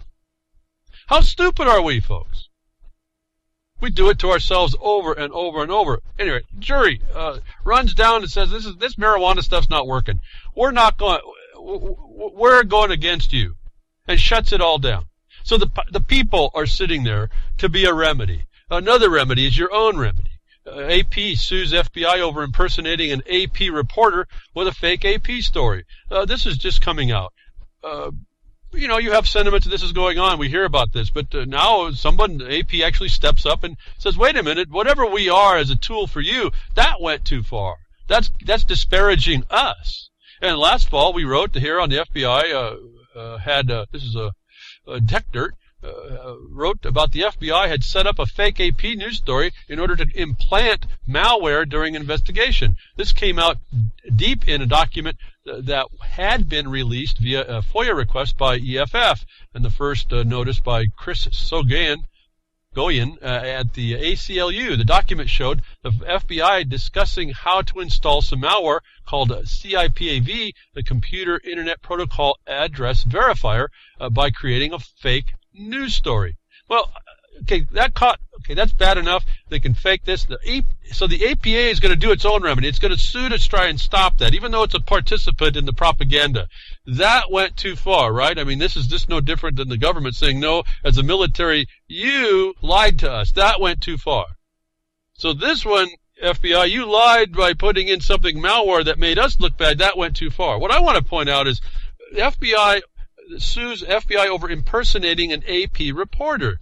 How stupid are we, folks? We do it to ourselves over and over and over. Anyway, jury runs down and says, this marijuana stuff's not working. We're going against you. And shuts it all down. So the people are sitting there to be a remedy. Another remedy is your own remedy. AP sues FBI over impersonating an AP reporter with a fake AP story. This is just coming out. You have sentiments that this is going on. We hear about this. But now AP actually steps up and says, wait a minute, whatever we are as a tool for you, that went too far. That's disparaging us. And last fall we wrote here on the FBI, this is a Tech Dirt, wrote about the FBI had set up a fake AP news story in order to implant malware during investigation. This came out deep in a document that had been released via a FOIA request by EFF, and the first notice by Chris Goyen at the ACLU. The document showed the FBI discussing how to install some malware called CIPAV, the Computer Internet Protocol Address Verifier, by creating a fake news story. Well, that's bad enough. They can fake this. So the APA is going to do its own remedy. It's going to sue to try and stop that, even though it's a participant in the propaganda. That went too far, right? I mean, this is just no different than the government saying, no, as a military, you lied to us. That went too far. So this one, FBI, you lied by putting in something malware that made us look bad. That went too far. What I want to point out is the FBI, sues FBI over impersonating an AP reporter.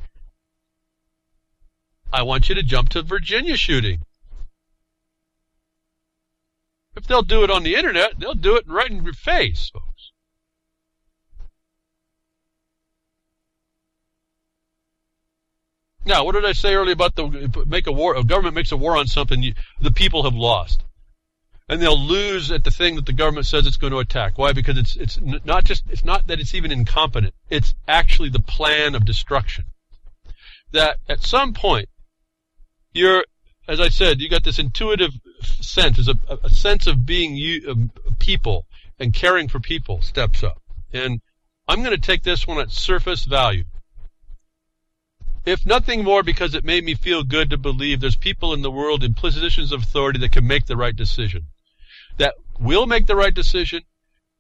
I want you to jump to Virginia shooting. If they'll do it on the internet, they'll do it right in your face, folks. Now, what did I say earlier about a government makes a war on something, the people have lost. And they'll lose at the thing that the government says it's going to attack. Why? Because it's not that it's even incompetent. It's actually the plan of destruction. That at some point, as I said, you got this intuitive sense, a sense of being people and caring for people steps up. And I'm going to take this one at surface value. If nothing more, because it made me feel good to believe there's people in the world in positions of authority that can make the right decision, that will make the right decision,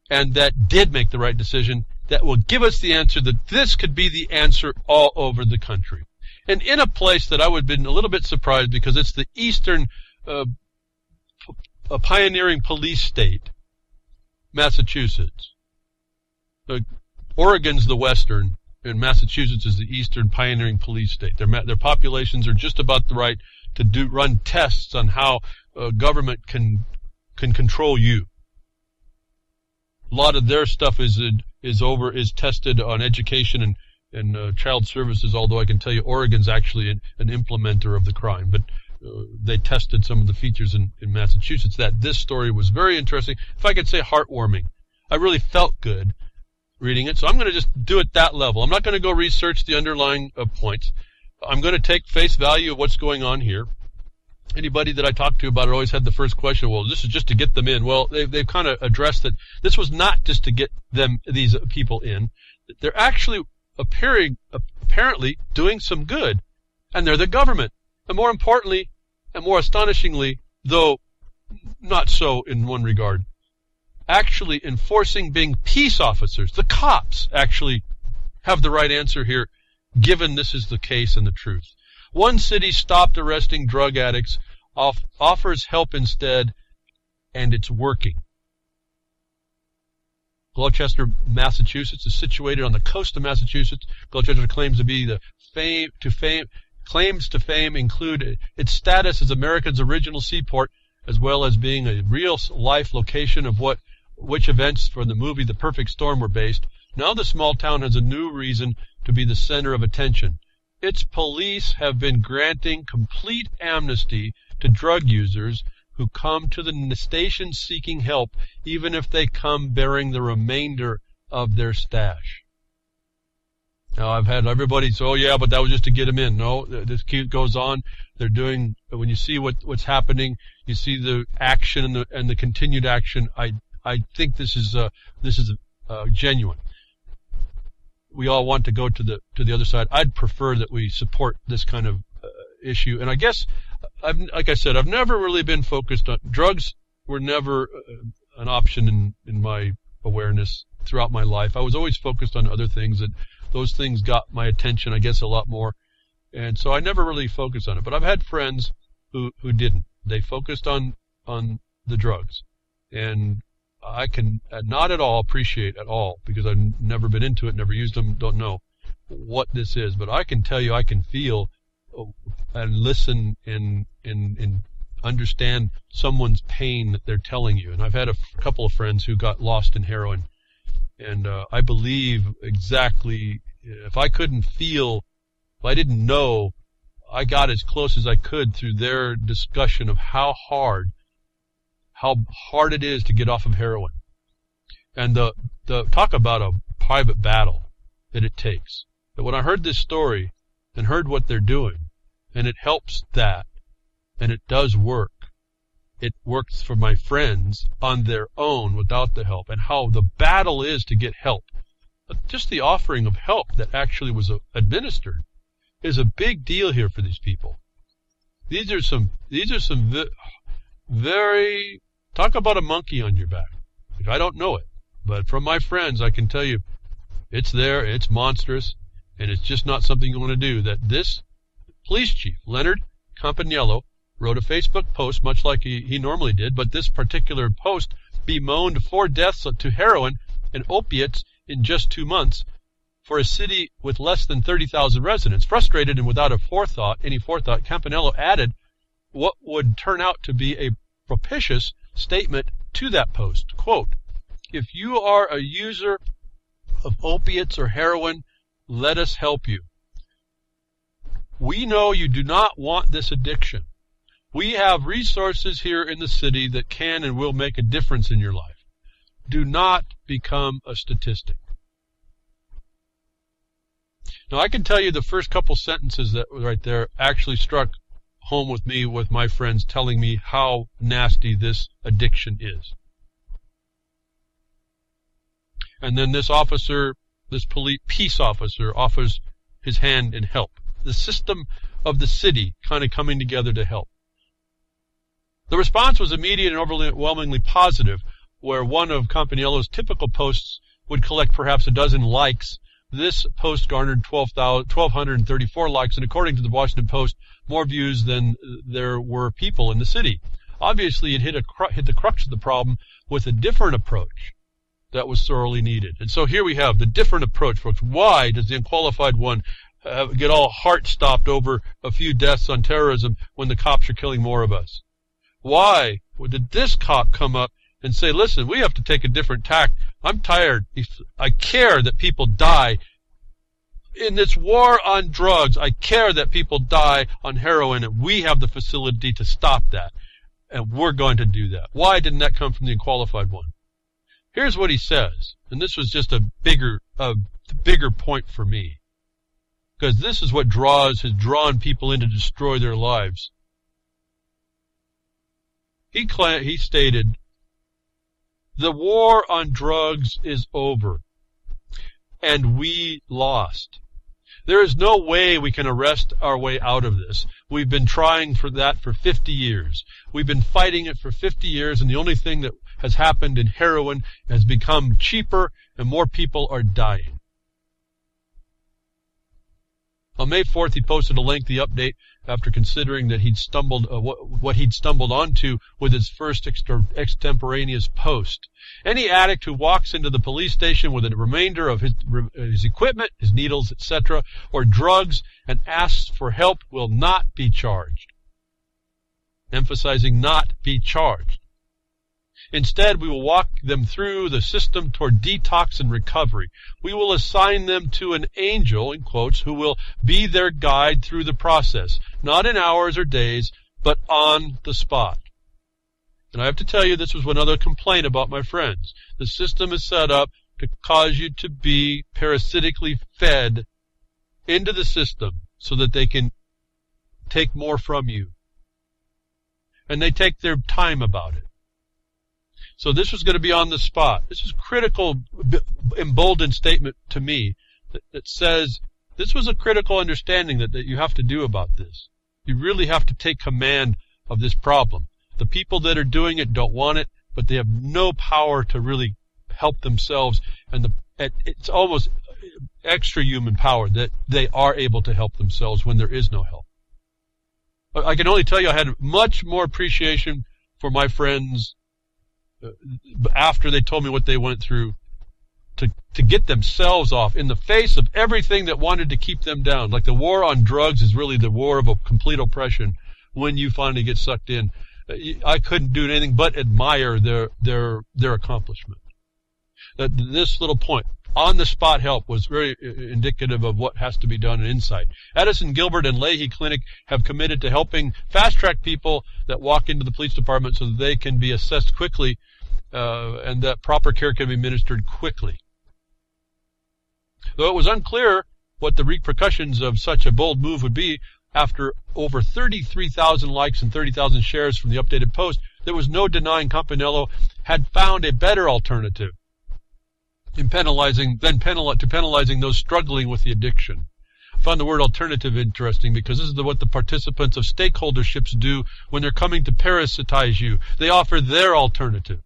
and that did make the right decision, that will give us the answer, that this could be the answer all over the country. And in a place that I would have been a little bit surprised, because it's the eastern pioneering police state, Massachusetts. Oregon's the western, and Massachusetts is the eastern pioneering police state. Their populations are just about the right to run tests on how government can control you. A lot of their stuff is tested on education and child services, although I can tell you Oregon's actually an implementer of the crime. But they tested some of the features in Massachusetts. This story was very interesting. If I could say heartwarming. I really felt good reading it. So I'm going to just do it that level. I'm not going to go research the underlying points. I'm going to take face value of what's going on here. Anybody that I talked to about it always had the first question, well, this is just to get them in. Well, they've kind of addressed that this was not just to get these people in. They're actually apparently doing some good, and they're the government. And more importantly, and more astonishingly, though not so in one regard, actually enforcing being peace officers. The cops actually have the right answer here, given this is the case and the truth. One city stopped arresting drug addicts, offers help instead, and it's working. Gloucester, Massachusetts is situated on the coast of Massachusetts. Gloucester claims to fame include its status as America's original seaport, as well as being a real-life location of which events for the movie The Perfect Storm were based. Now the small town has a new reason to be the center of attention. Its police have been granting complete amnesty to drug users who come to the station seeking help, even if they come bearing the remainder of their stash. Now, I've had everybody say, oh, yeah, but that was just to get them in. No, this goes on. They're doing, when you see what's happening, you see the action and the continued action. I think this is genuine. We all want to go to the other side. I'd prefer that we support this kind of issue. And I guess, like I said, I've never really been focused on drugs. Were never an option in my awareness throughout my life. I was always focused on other things. That those things got my attention, I guess, a lot more. And so I never really focused on it. But I've had friends who didn't. They focused on the drugs. And I can not at all appreciate at all, because I've never been into it, never used them, don't know what this is. But I can tell you, I can feel and listen and understand someone's pain that they're telling you. And I've had a couple of friends who got lost in heroin. And I believe exactly, if I couldn't feel, if I didn't know, I got as close as I could through their discussion of how hard it is to get off of heroin. And the talk about a private battle that it takes. That when I heard this story and heard what they're doing, and it helps that, and it does work. It works for my friends on their own without the help, and how the battle is to get help. But just the offering of help that actually was administered is a big deal here for these people. These are some very, talk about a monkey on your back. I don't know it, but from my friends I can tell you it's there, it's monstrous, and it's just not something you want to do. That this police chief, Leonard Campaniello, wrote a Facebook post, much like he normally did, but this particular post bemoaned 4 deaths to heroin and opiates in just 2 months for a city with less than 30,000 residents. Frustrated and without any forethought, Campanello added what would turn out to be a propitious statement to that post. Quote, "If you are a user of opiates or heroin, let us help you. We know you do not want this addiction. We have resources here in the city that can and will make a difference in your life. Do not become a statistic." Now, I can tell you the first couple sentences that were right there actually struck home with me, with my friends telling me how nasty this addiction is. And then this officer, this peace officer, offers his hand in help. The system of the city kind of coming together to help. The response was immediate and overwhelmingly positive, where one of Campanello's typical posts would collect perhaps a dozen likes. This post garnered 1,234 likes, and according to the Washington Post, more views than there were people in the city. Obviously, it hit the crux of the problem with a different approach that was sorely needed. And so here we have the different approach, folks. Why does the unqualified one get all heart-stopped over a few deaths on terrorism when the cops are killing more of us? Why did this cop come up and say, listen, we have to take a different tack. I'm tired. I care that people die. In this war on drugs, I care that people die on heroin, and we have the facility to stop that. And we're going to do that. Why didn't that come from the unqualified one? Here's what he says, and this was just a bigger point for me, because this is what has drawn people in to destroy their lives. He stated, "The war on drugs is over, and we lost. There is no way we can arrest our way out of this. We've been trying for that for 50 years. We've been fighting it for 50 years, and the only thing that has happened in heroin has become cheaper, and more people are dying." On May 4th, he posted a lengthy update after considering that what he'd stumbled onto with his first extemporaneous post. "Any addict who walks into the police station with a remainder of his equipment, his needles, etc., or drugs, and asks for help will not be charged." Emphasizing not be charged. "Instead, we will walk them through the system toward detox and recovery. We will assign them to an angel," in quotes, "who will be their guide through the process, not in hours or days, but on the spot." And I have to tell you, this was another complaint about my friends. The system is set up to cause you to be parasitically fed into the system so that they can take more from you. And they take their time about it. So this was going to be on the spot. This is a critical, emboldened statement to me that says this was a critical understanding that you have to do about this. You really have to take command of this problem. The people that are doing it don't want it, but they have no power to really help themselves, and it's almost extra human power that they are able to help themselves when there is no help. I can only tell you I had much more appreciation for my friends after they told me what they went through to get themselves off in the face of everything that wanted to keep them down. Like the war on drugs is really the war of a complete oppression when you finally get sucked in. I couldn't do anything but admire their accomplishment. This little point, on-the-spot help, was very indicative of what has to be done in Insight. Addison, Gilbert, and Leahy Clinic have committed to helping fast-track people that walk into the police department so that they can be assessed quickly and that proper care can be administered quickly. Though it was unclear what the repercussions of such a bold move would be, after over 33,000 likes and 30,000 shares from the updated post, there was no denying Campanello had found a better alternative in penalizing those struggling with the addiction. I found the word alternative interesting because this is what the participants of stakeholderships do when they're coming to parasitize you. They offer their alternative.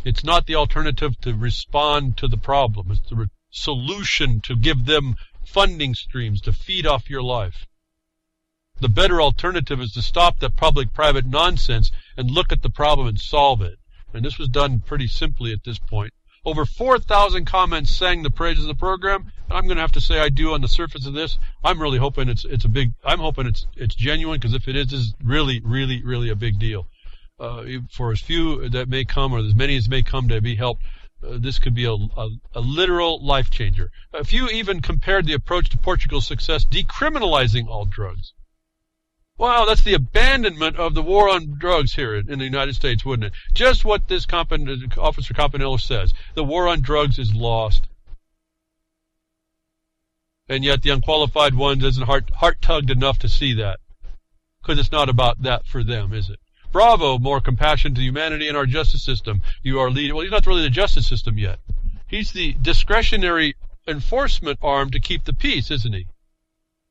It's not the alternative to respond to the problem. It's the solution to give them funding streams to feed off your life. The better alternative is to stop that public-private nonsense and look at the problem and solve it. And this was done pretty simply at this point. Over 4,000 comments sang the praises of the program. And I'm going to have to say I do on the surface of this. I'm really hoping I'm hoping it's genuine, because if it is, it's really, really, really a big deal. For as few that may come, or as many as may come to be helped, this could be a literal life changer. A few even compared the approach to Portugal's success decriminalizing all drugs. Wow, that's the abandonment of the war on drugs here in the United States, wouldn't it? Just what this Officer Campanello says. The war on drugs is lost. And yet the unqualified ones isn't heart-tugged enough to see that. Because it's not about that for them, is it? Bravo, more compassion to humanity and our justice system. You are leading. Well, he's not really the justice system yet. He's the discretionary enforcement arm to keep the peace, isn't he?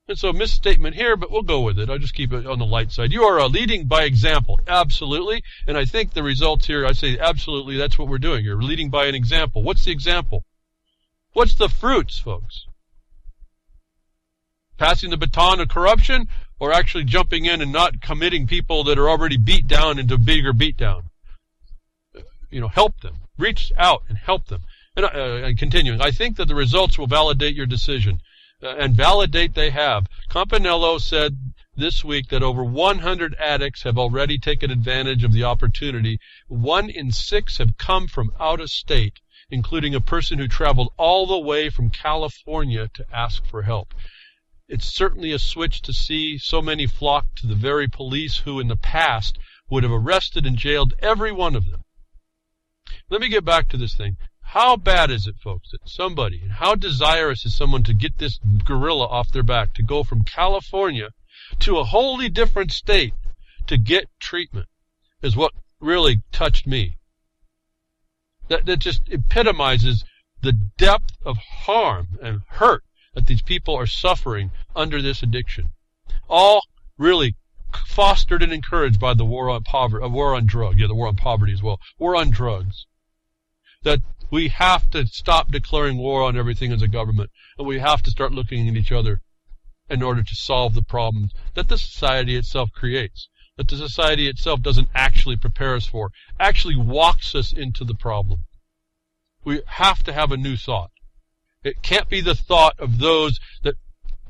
And so misstatement here, but we'll go with it. I'll just keep it on the light side. You are leading by example. Absolutely. And I think the results here, I say absolutely, that's what we're doing here. Leading by an example. What's the example? What's the fruits, folks? Passing the baton of corruption, or actually jumping in and not committing people that are already beat down into a bigger beatdown? Help them. Reach out and help them. And continuing, I think that the results will validate your decision. And validate they have. Campanello said this week that over 100 addicts have already taken advantage of the opportunity. 1 in 6 have come from out of state, including a person who traveled all the way from California to ask for help. It's certainly a switch to see so many flock to the very police who in the past would have arrested and jailed every one of them. Let me get back to this thing. How bad is it, folks, that somebody, and how desirous is someone to get this gorilla off their back, to go from California to a wholly different state to get treatment, is what really touched me. That just epitomizes the depth of harm and hurt that these people are suffering under this addiction. All really fostered and encouraged by the war on poverty, war on drugs, the war on poverty as well, war on drugs. That we have to stop declaring war on everything as a government, and we have to start looking at each other in order to solve the problems that the society itself creates, that the society itself doesn't actually prepare us for, actually walks us into the problem. We have to have a new thought. It can't be the thought of those that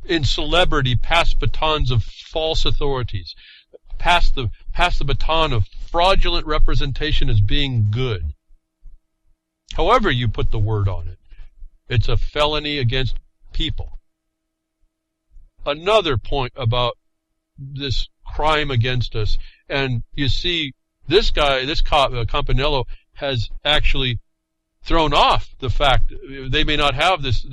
in celebrity pass batons of false authorities, pass the baton of fraudulent representation as being good. However you put the word on it, it's a felony against people. Another point about this crime against us, and you see this guy, Campanello, has actually thrown off the fact they may not have this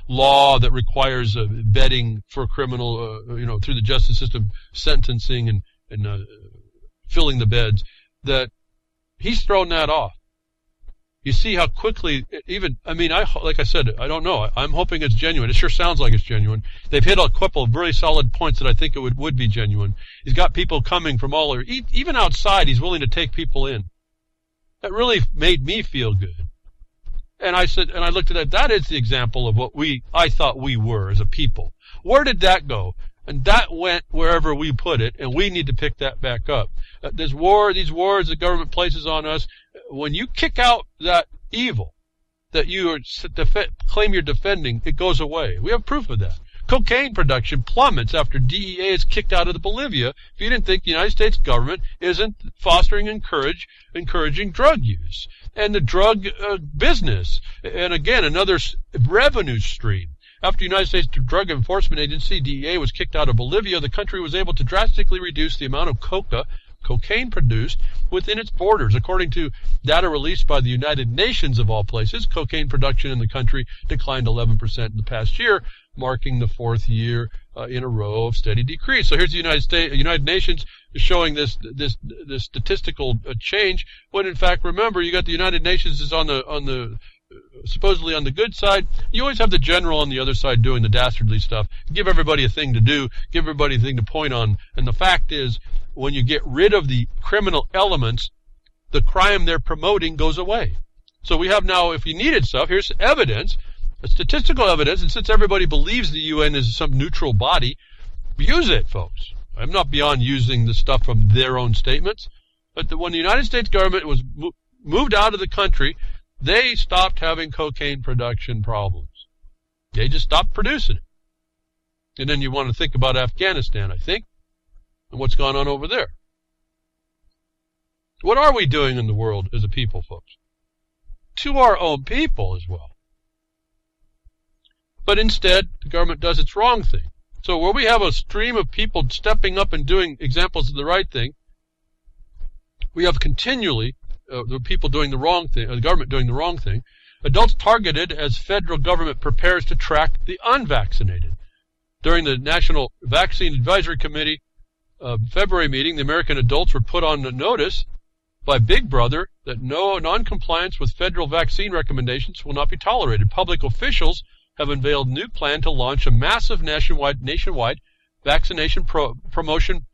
law that requires vetting for criminal, through the justice system, sentencing and filling the beds, that he's thrown that off. You see how quickly, like I said, I don't know. I'm hoping it's genuine. It sure sounds like it's genuine. They've hit a couple of very solid points that I think it would be genuine. He's got people coming from all over. Even outside, he's willing to take people in. That really made me feel good. And I looked at that is the example of what I thought we were as a people. Where did that go? And that went wherever we put it, and we need to pick that back up. These wars the government places on us, when you kick out that evil that you claim you're defending, it goes away. We have proof of that. Cocaine production plummets after DEA is kicked out of the Bolivia. If you didn't think the United States government isn't fostering and encouraging drug use and the drug business, and again, another revenue stream. After the United States Drug Enforcement Agency, DEA, was kicked out of Bolivia, the country was able to drastically reduce the amount of cocaine produced within its borders. According to data released by the United Nations, of all places, cocaine production in the country declined 11% in the past year, marking the 4th year in a row of steady decrease. So here's the United Nations showing this statistical change, when in fact, remember, you got the United Nations is on the supposedly on the good side. You always have the general on the other side doing the dastardly stuff. Give everybody a thing to do, give everybody a thing to point on. And the fact is, when you get rid of the criminal elements, the crime they're promoting goes away. So we have now, if you needed stuff, here's evidence, statistical evidence, and since everybody believes the UN is some neutral body, use it, folks. I'm not beyond using the stuff from their own statements, but when the United States government was moved out of the country, they stopped having cocaine production problems. They just stopped producing it. And then you want to think about Afghanistan, I think, and what's gone on over there. What are we doing in the world as a people, folks? To our own people as well. But instead, the government does its wrong thing. So where we have a stream of people stepping up and doing examples of the right thing, we have continually the people doing the wrong thing, the government doing the wrong thing, adults targeted as federal government prepares to track the unvaccinated. During the National Vaccine Advisory Committee February meeting, the American adults were put on notice by Big Brother that no non-compliance with federal vaccine recommendations will not be tolerated. Public officials have unveiled a new plan to launch a massive nationwide vaccination promotion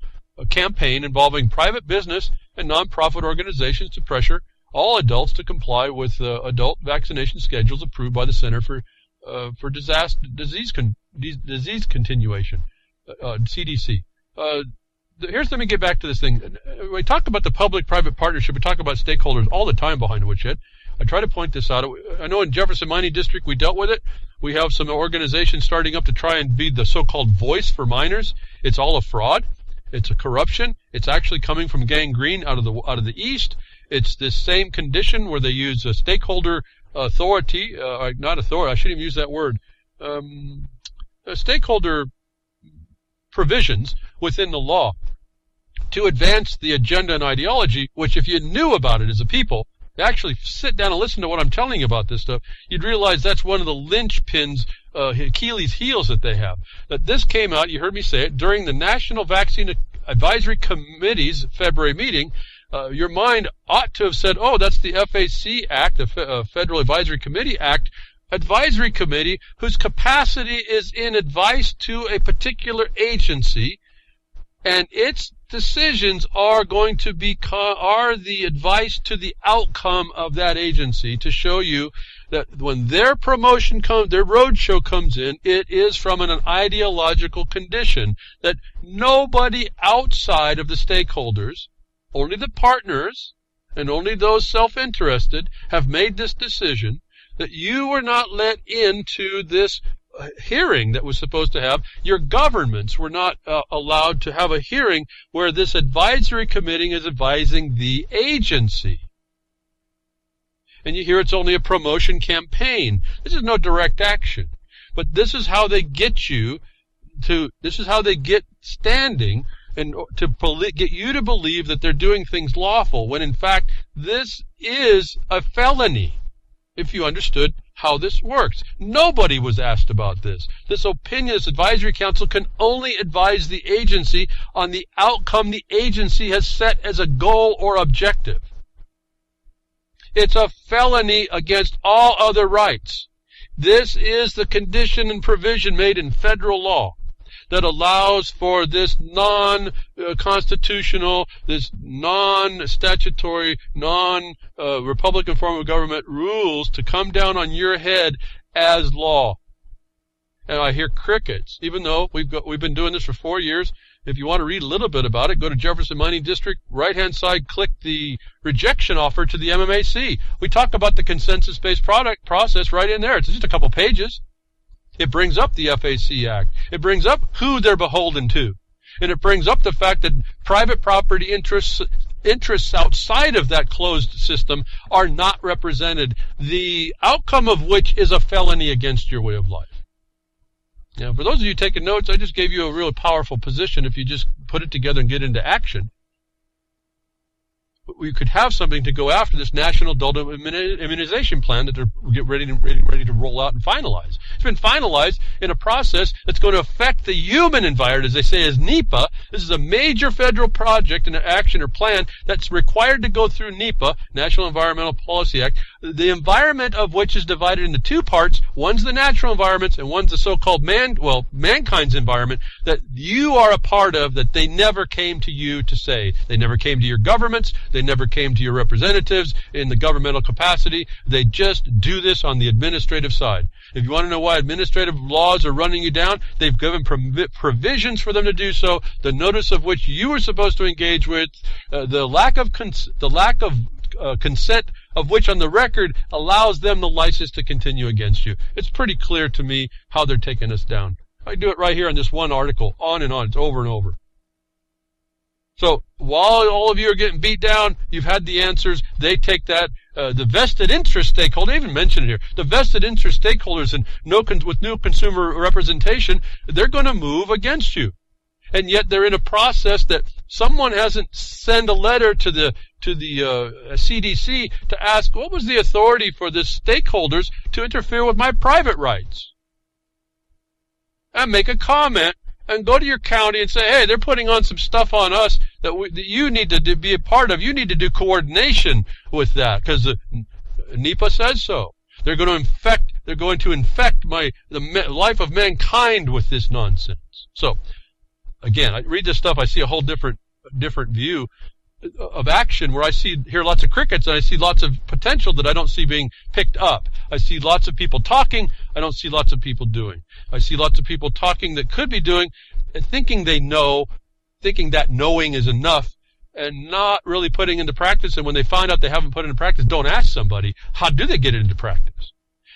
campaign involving private business and nonprofit organizations to pressure all adults to comply with adult vaccination schedules approved by the Center for Disease Continuation, CDC. Let me get back to this thing. We talk about the public-private partnership. We talk about stakeholders all the time behind Woodshed. I try to point this out. I know in Jefferson Mining District we dealt with it. We have some organizations starting up to try and be the so-called voice for miners. It's all a fraud. It's a corruption. It's actually coming from gangrene out of the east. It's this same condition where they use a stakeholder authority, not authority. I shouldn't even use that word. Stakeholder provisions within the law to advance the agenda and ideology, which if you knew about it as a people, actually sit down and listen to what I'm telling you about this stuff, you'd realize that's one of the linchpins, Achilles' heels that they have. That this came out, you heard me say it, during the National Vaccine Advisory Committee's February meeting. Your mind ought to have said, oh, that's the FAC Act, the Federal Advisory Committee Act, advisory committee whose capacity is in advice to a particular agency, and its decisions are going to are the advice to the outcome of that agency to show you that when their promotion comes, their roadshow comes in, it is from an ideological condition that nobody outside of the stakeholders, only the partners and only those self-interested have made this decision, that you were not let into this hearing that was supposed to have. Your governments were not allowed to have a hearing where this advisory committee is advising the agency. And you hear it's only a promotion campaign. This is no direct action. But this is how they get you to, this is how they get standing and to get you to believe that they're doing things lawful, when in fact this is a felony. If you understood how this works. Nobody was asked about this. This opinion, this advisory council can only advise the agency on the outcome the agency has set as a goal or objective. It's a felony against all other rights. This is the condition and provision made in federal law that allows for this non-constitutional, this non-statutory, non-Republican form of government rules to come down on your head as law. And I hear crickets, even though we've been doing this for 4 years. If you want to read a little bit about it, go to Jefferson Mining District, right-hand side, click the rejection offer to the MMAC. We talk about the consensus-based product process right in there. It's just a couple pages. It brings up the FAC Act. It brings up who they're beholden to. And it brings up the fact that private property interests outside of that closed system are not represented, the outcome of which is a felony against your way of life. Now, for those of you taking notes, I just gave you a really powerful position if you just put it together and get into action. We could have something to go after this national adult immunization plan that they're ready to roll out and finalize. It's been finalized in a process that's going to affect the human environment, as they say, as NEPA. This is a major federal project and an action or plan that's required to go through NEPA, National Environmental Policy Act, the environment of which is divided into two parts. One's the natural environments and one's the so-called mankind's environment that you are a part of, that they never came to you to say. They never came to your governments. They never came to your representatives in the governmental capacity. They just do this on the administrative side. If you want to know why administrative laws are running you down, they've given provisions for them to do so, the notice of which you were supposed to engage with, the lack of consent of which on the record allows them the license to continue against you. It's pretty clear to me how they're taking us down. I do it right here in this one article, on and on. It's over and over. So while all of you are getting beat down, you've had the answers. They take that. The vested interest stakeholder, I even mentioned it here, the vested interest stakeholders and with no consumer representation, they're going to move against you. And yet they're in a process that someone hasn't sent a letter to the CDC to ask what was the authority for the stakeholders to interfere with my private rights. And make a comment and go to your county and say, hey, they're putting on some stuff on us that you need to be a part of. You need to do coordination with that because NEPA says so. They're going to infect the life of mankind with this nonsense. So, again, I read this stuff, I see a whole different view of action where I hear lots of crickets and I see lots of potential that I don't see being picked up. I see lots of people talking, I don't see lots of people doing. I see lots of people talking that could be doing and thinking they know, thinking that knowing is enough and not really putting into practice. And when they find out they haven't put it into practice, don't ask somebody, how do they get it into practice?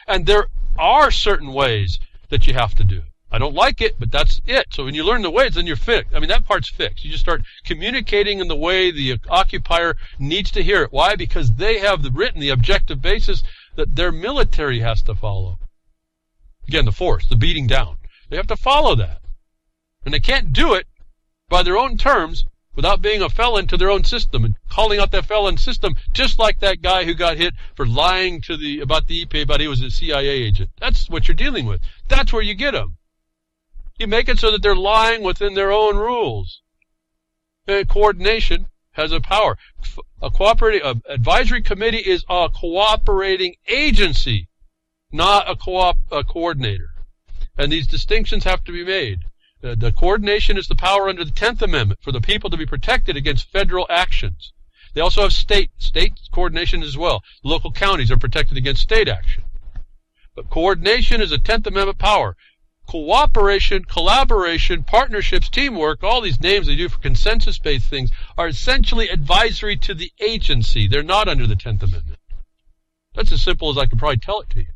And there are certain ways that you have to do. I don't like it, but that's it. So when you learn the ways, then you're fixed. I mean, that part's fixed. You just start communicating in the way the occupier needs to hear it. Why? Because they have written the objective basis that their military has to follow. Again, the force, the beating down. They have to follow that. And they can't do it by their own terms without being a felon to their own system and calling out that felon system, just like that guy who got hit for lying about the EPA, but he was a CIA agent. That's what you're dealing with. That's where you get them. You make it so that they're lying within their own rules. And coordination has a power. A cooperating advisory committee is a cooperating agency, not a coordinator. And these distinctions have to be made. The coordination is the power under the 10th Amendment for the people to be protected against federal actions. They also have state coordination as well. Local counties are protected against state action. But coordination is a 10th Amendment power. Cooperation, collaboration, partnerships, teamwork, all these names they do for consensus-based things are essentially advisory to the agency. They're not under the 10th Amendment. That's as simple as I could probably tell it to you.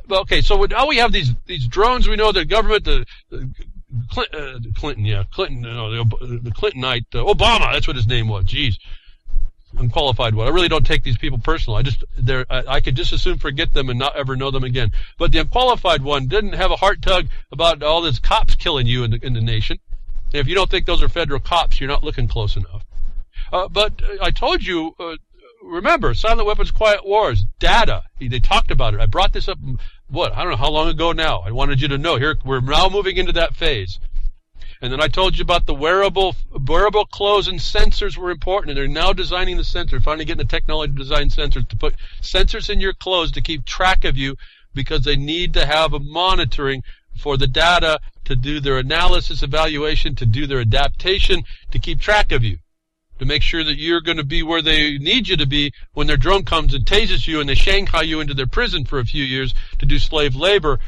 Okay, so now we have these drones. We know the government, the Clintonite, Obama, that's what his name was. Jeez. Unqualified one. I really don't take these people personal. I could just as soon forget them and not ever know them again. But the unqualified one didn't have a heart tug about all these cops killing you in the nation. And if you don't think those are federal cops, you're not looking close enough. But I told you, remember, silent weapons, quiet wars, data. They talked about it. I brought this up, I don't know how long ago now. I wanted you to know. Here, we're now moving into that phase. And then I told you about the wearable clothes and sensors were important, and they're now designing the sensor, finally getting the technology to design sensors, to put sensors in your clothes to keep track of you because they need to have a monitoring for the data to do their analysis, evaluation, to do their adaptation, to keep track of you, to make sure that you're going to be where they need you to be when their drone comes and tases you and they Shanghai you into their prison for a few years to do slave labor.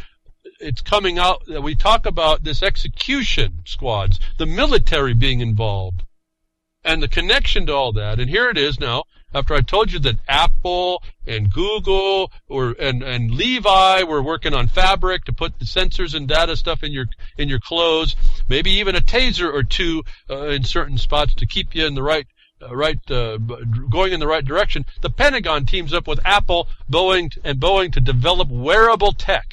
It's coming out that we talk about this execution squads, the military being involved, and the connection to all that. And here it is now, after I told you that Apple and Google and Levi were working on fabric to put the sensors and data stuff in your clothes, maybe even a taser or two in certain spots to keep you in the right going in the right direction. The Pentagon teams up with Apple, Boeing to develop wearable tech.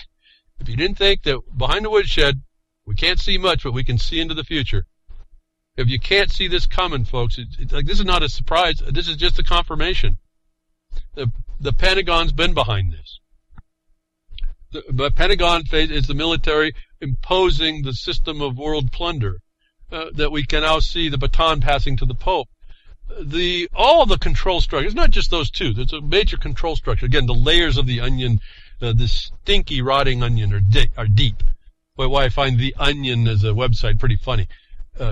If you didn't think that behind the woodshed, we can't see much, but we can see into the future. If you can't see this coming, folks, it's like this is not a surprise. This is just a confirmation. The Pentagon's been behind this. The Pentagon is the military imposing the system of world plunder that we can now see the baton passing to the Pope. All the control structure, it's not just those two. There's a major control structure. Again, the layers of the onion, the stinky, rotting onion are deep. Why I find The Onion as a website pretty funny,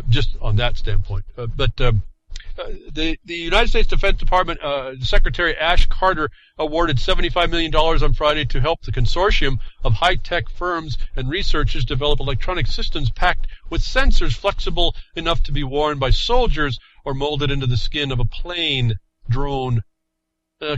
just on that standpoint. But the United States Defense Department, Secretary Ash Carter awarded $75 million on Friday to help the consortium of high-tech firms and researchers develop electronic systems packed with sensors flexible enough to be worn by soldiers or molded into the skin of a plane, drone,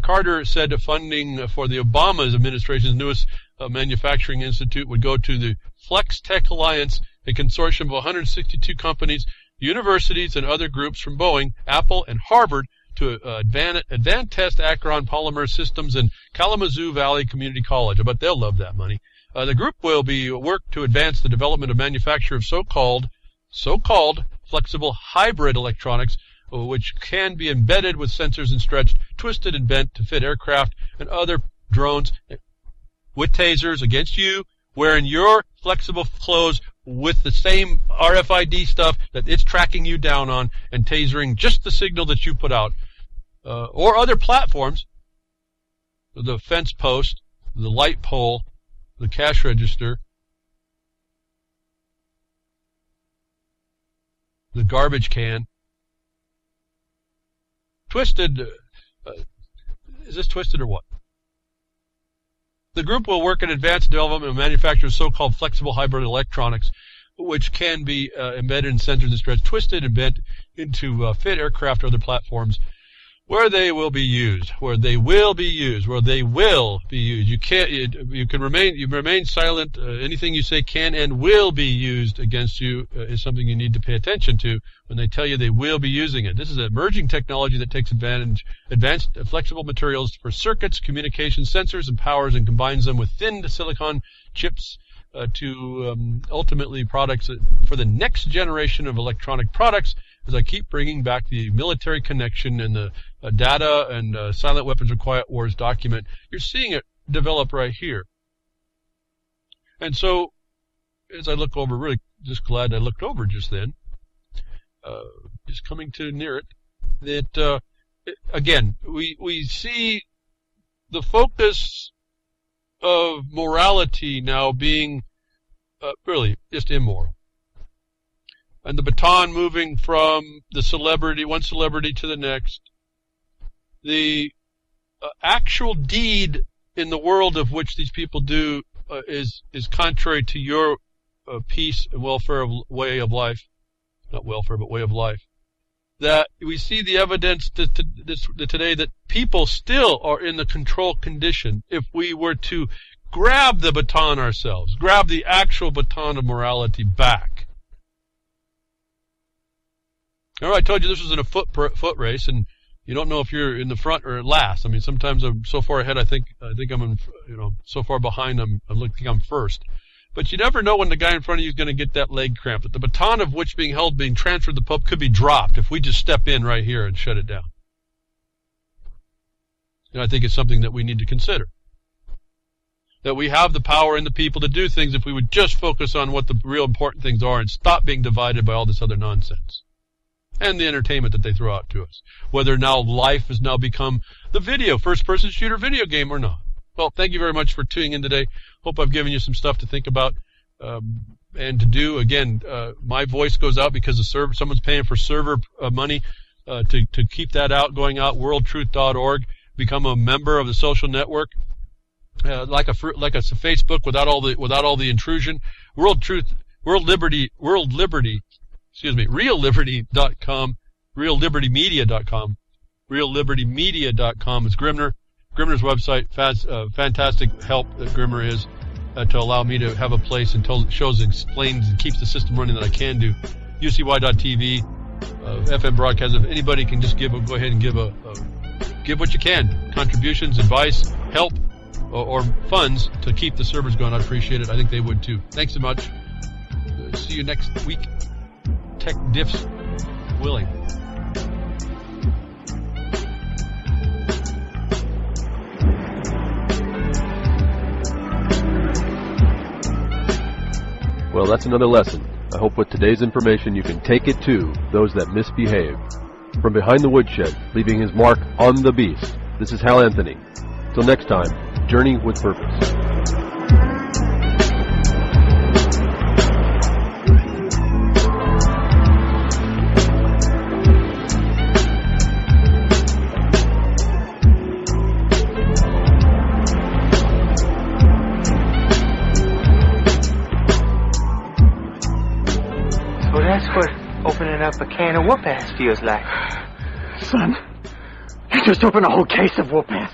Carter said funding for the Obama administration's newest manufacturing institute would go to the Flex Tech Alliance, a consortium of 162 companies, universities, and other groups from Boeing, Apple, and Harvard to Advantest Akron Polymer Systems and Kalamazoo Valley Community College. I bet they'll love that money. The group will be work to advance the development of manufacture of so-called flexible hybrid electronics, which can be embedded with sensors and stretched, twisted, and bent to fit aircraft and other drones with tasers against you, wearing your flexible clothes with the same RFID stuff that it's tracking you down on and tasering just the signal that you put out. Or other platforms, the fence post, the light pole, the cash register, the garbage can. Twisted, is this twisted or what? The group will work in advanced development and manufacture of so-called flexible hybrid electronics, which can be embedded in sensors and stretched, twisted, and bent into fit aircraft or other platforms where they will be used. You can remain silent. Anything you say can and will be used against you is something you need to pay attention to when they tell you they will be using it. This is an emerging technology that takes advanced flexible materials for circuits, communication sensors, and powers, and combines them with thin silicon chips to ultimately products for the next generation of electronic products. As I keep bringing back the military connection and the data and silent weapons or quiet wars document, you're seeing it develop right here. And so, as I look over, really just glad I looked over just then, just coming to near it, that, again, we see the focus of morality now being really just immoral. And the baton moving from one celebrity to the next. The actual deed in the world of which these people do is contrary to your peace and welfare way of life. Not welfare, but way of life. That we see the evidence today that people still are in the control condition if we were to grab the baton ourselves, grab the actual baton of morality back. Remember, I told you this was in a foot race, and you don't know if you're in the front or last. I mean, sometimes I'm so far ahead, I think I'm so far behind, I'm looking I'm first. But you never know when the guy in front of you is going to get that leg cramp. But the baton of which being transferred to the Pope could be dropped if we just step in right here and shut it down. And I think it's something that we need to consider. That we have the power in the people to do things if we would just focus on what the real important things are and stop being divided by all this other nonsense. And the entertainment that they throw out to us. Whether now life has now become the first-person shooter video game or not. Well, thank you very much for tuning in today. Hope I've given you some stuff to think about and to do. Again, my voice goes out because someone's paying for server money to keep that going out. WorldTruth.org. Become a member of the social network, like a Facebook without all the intrusion. RealLiberty.com, RealLibertyMedia.com. RealLibertyMedia.com is Grimner. Grimner's website, fantastic help that Grimmer is to allow me to have a place and shows, explains, and keeps the system running that I can do. UCY.tv, FM broadcast. If anybody can just go ahead and give what you can. Contributions, advice, help, or funds to keep the servers going. I'd appreciate it. I think they would too. Thanks so much. See you next week. Tech diffs willing. Well, that's another lesson. I hope with today's information you can take it to those that misbehave. From behind the woodshed, leaving his mark on the beast, this is Hal Anthony. Till next time, journey with purpose. That's what opening up a can of whoop-ass feels like. Son, You just opened a whole case of whoop-ass.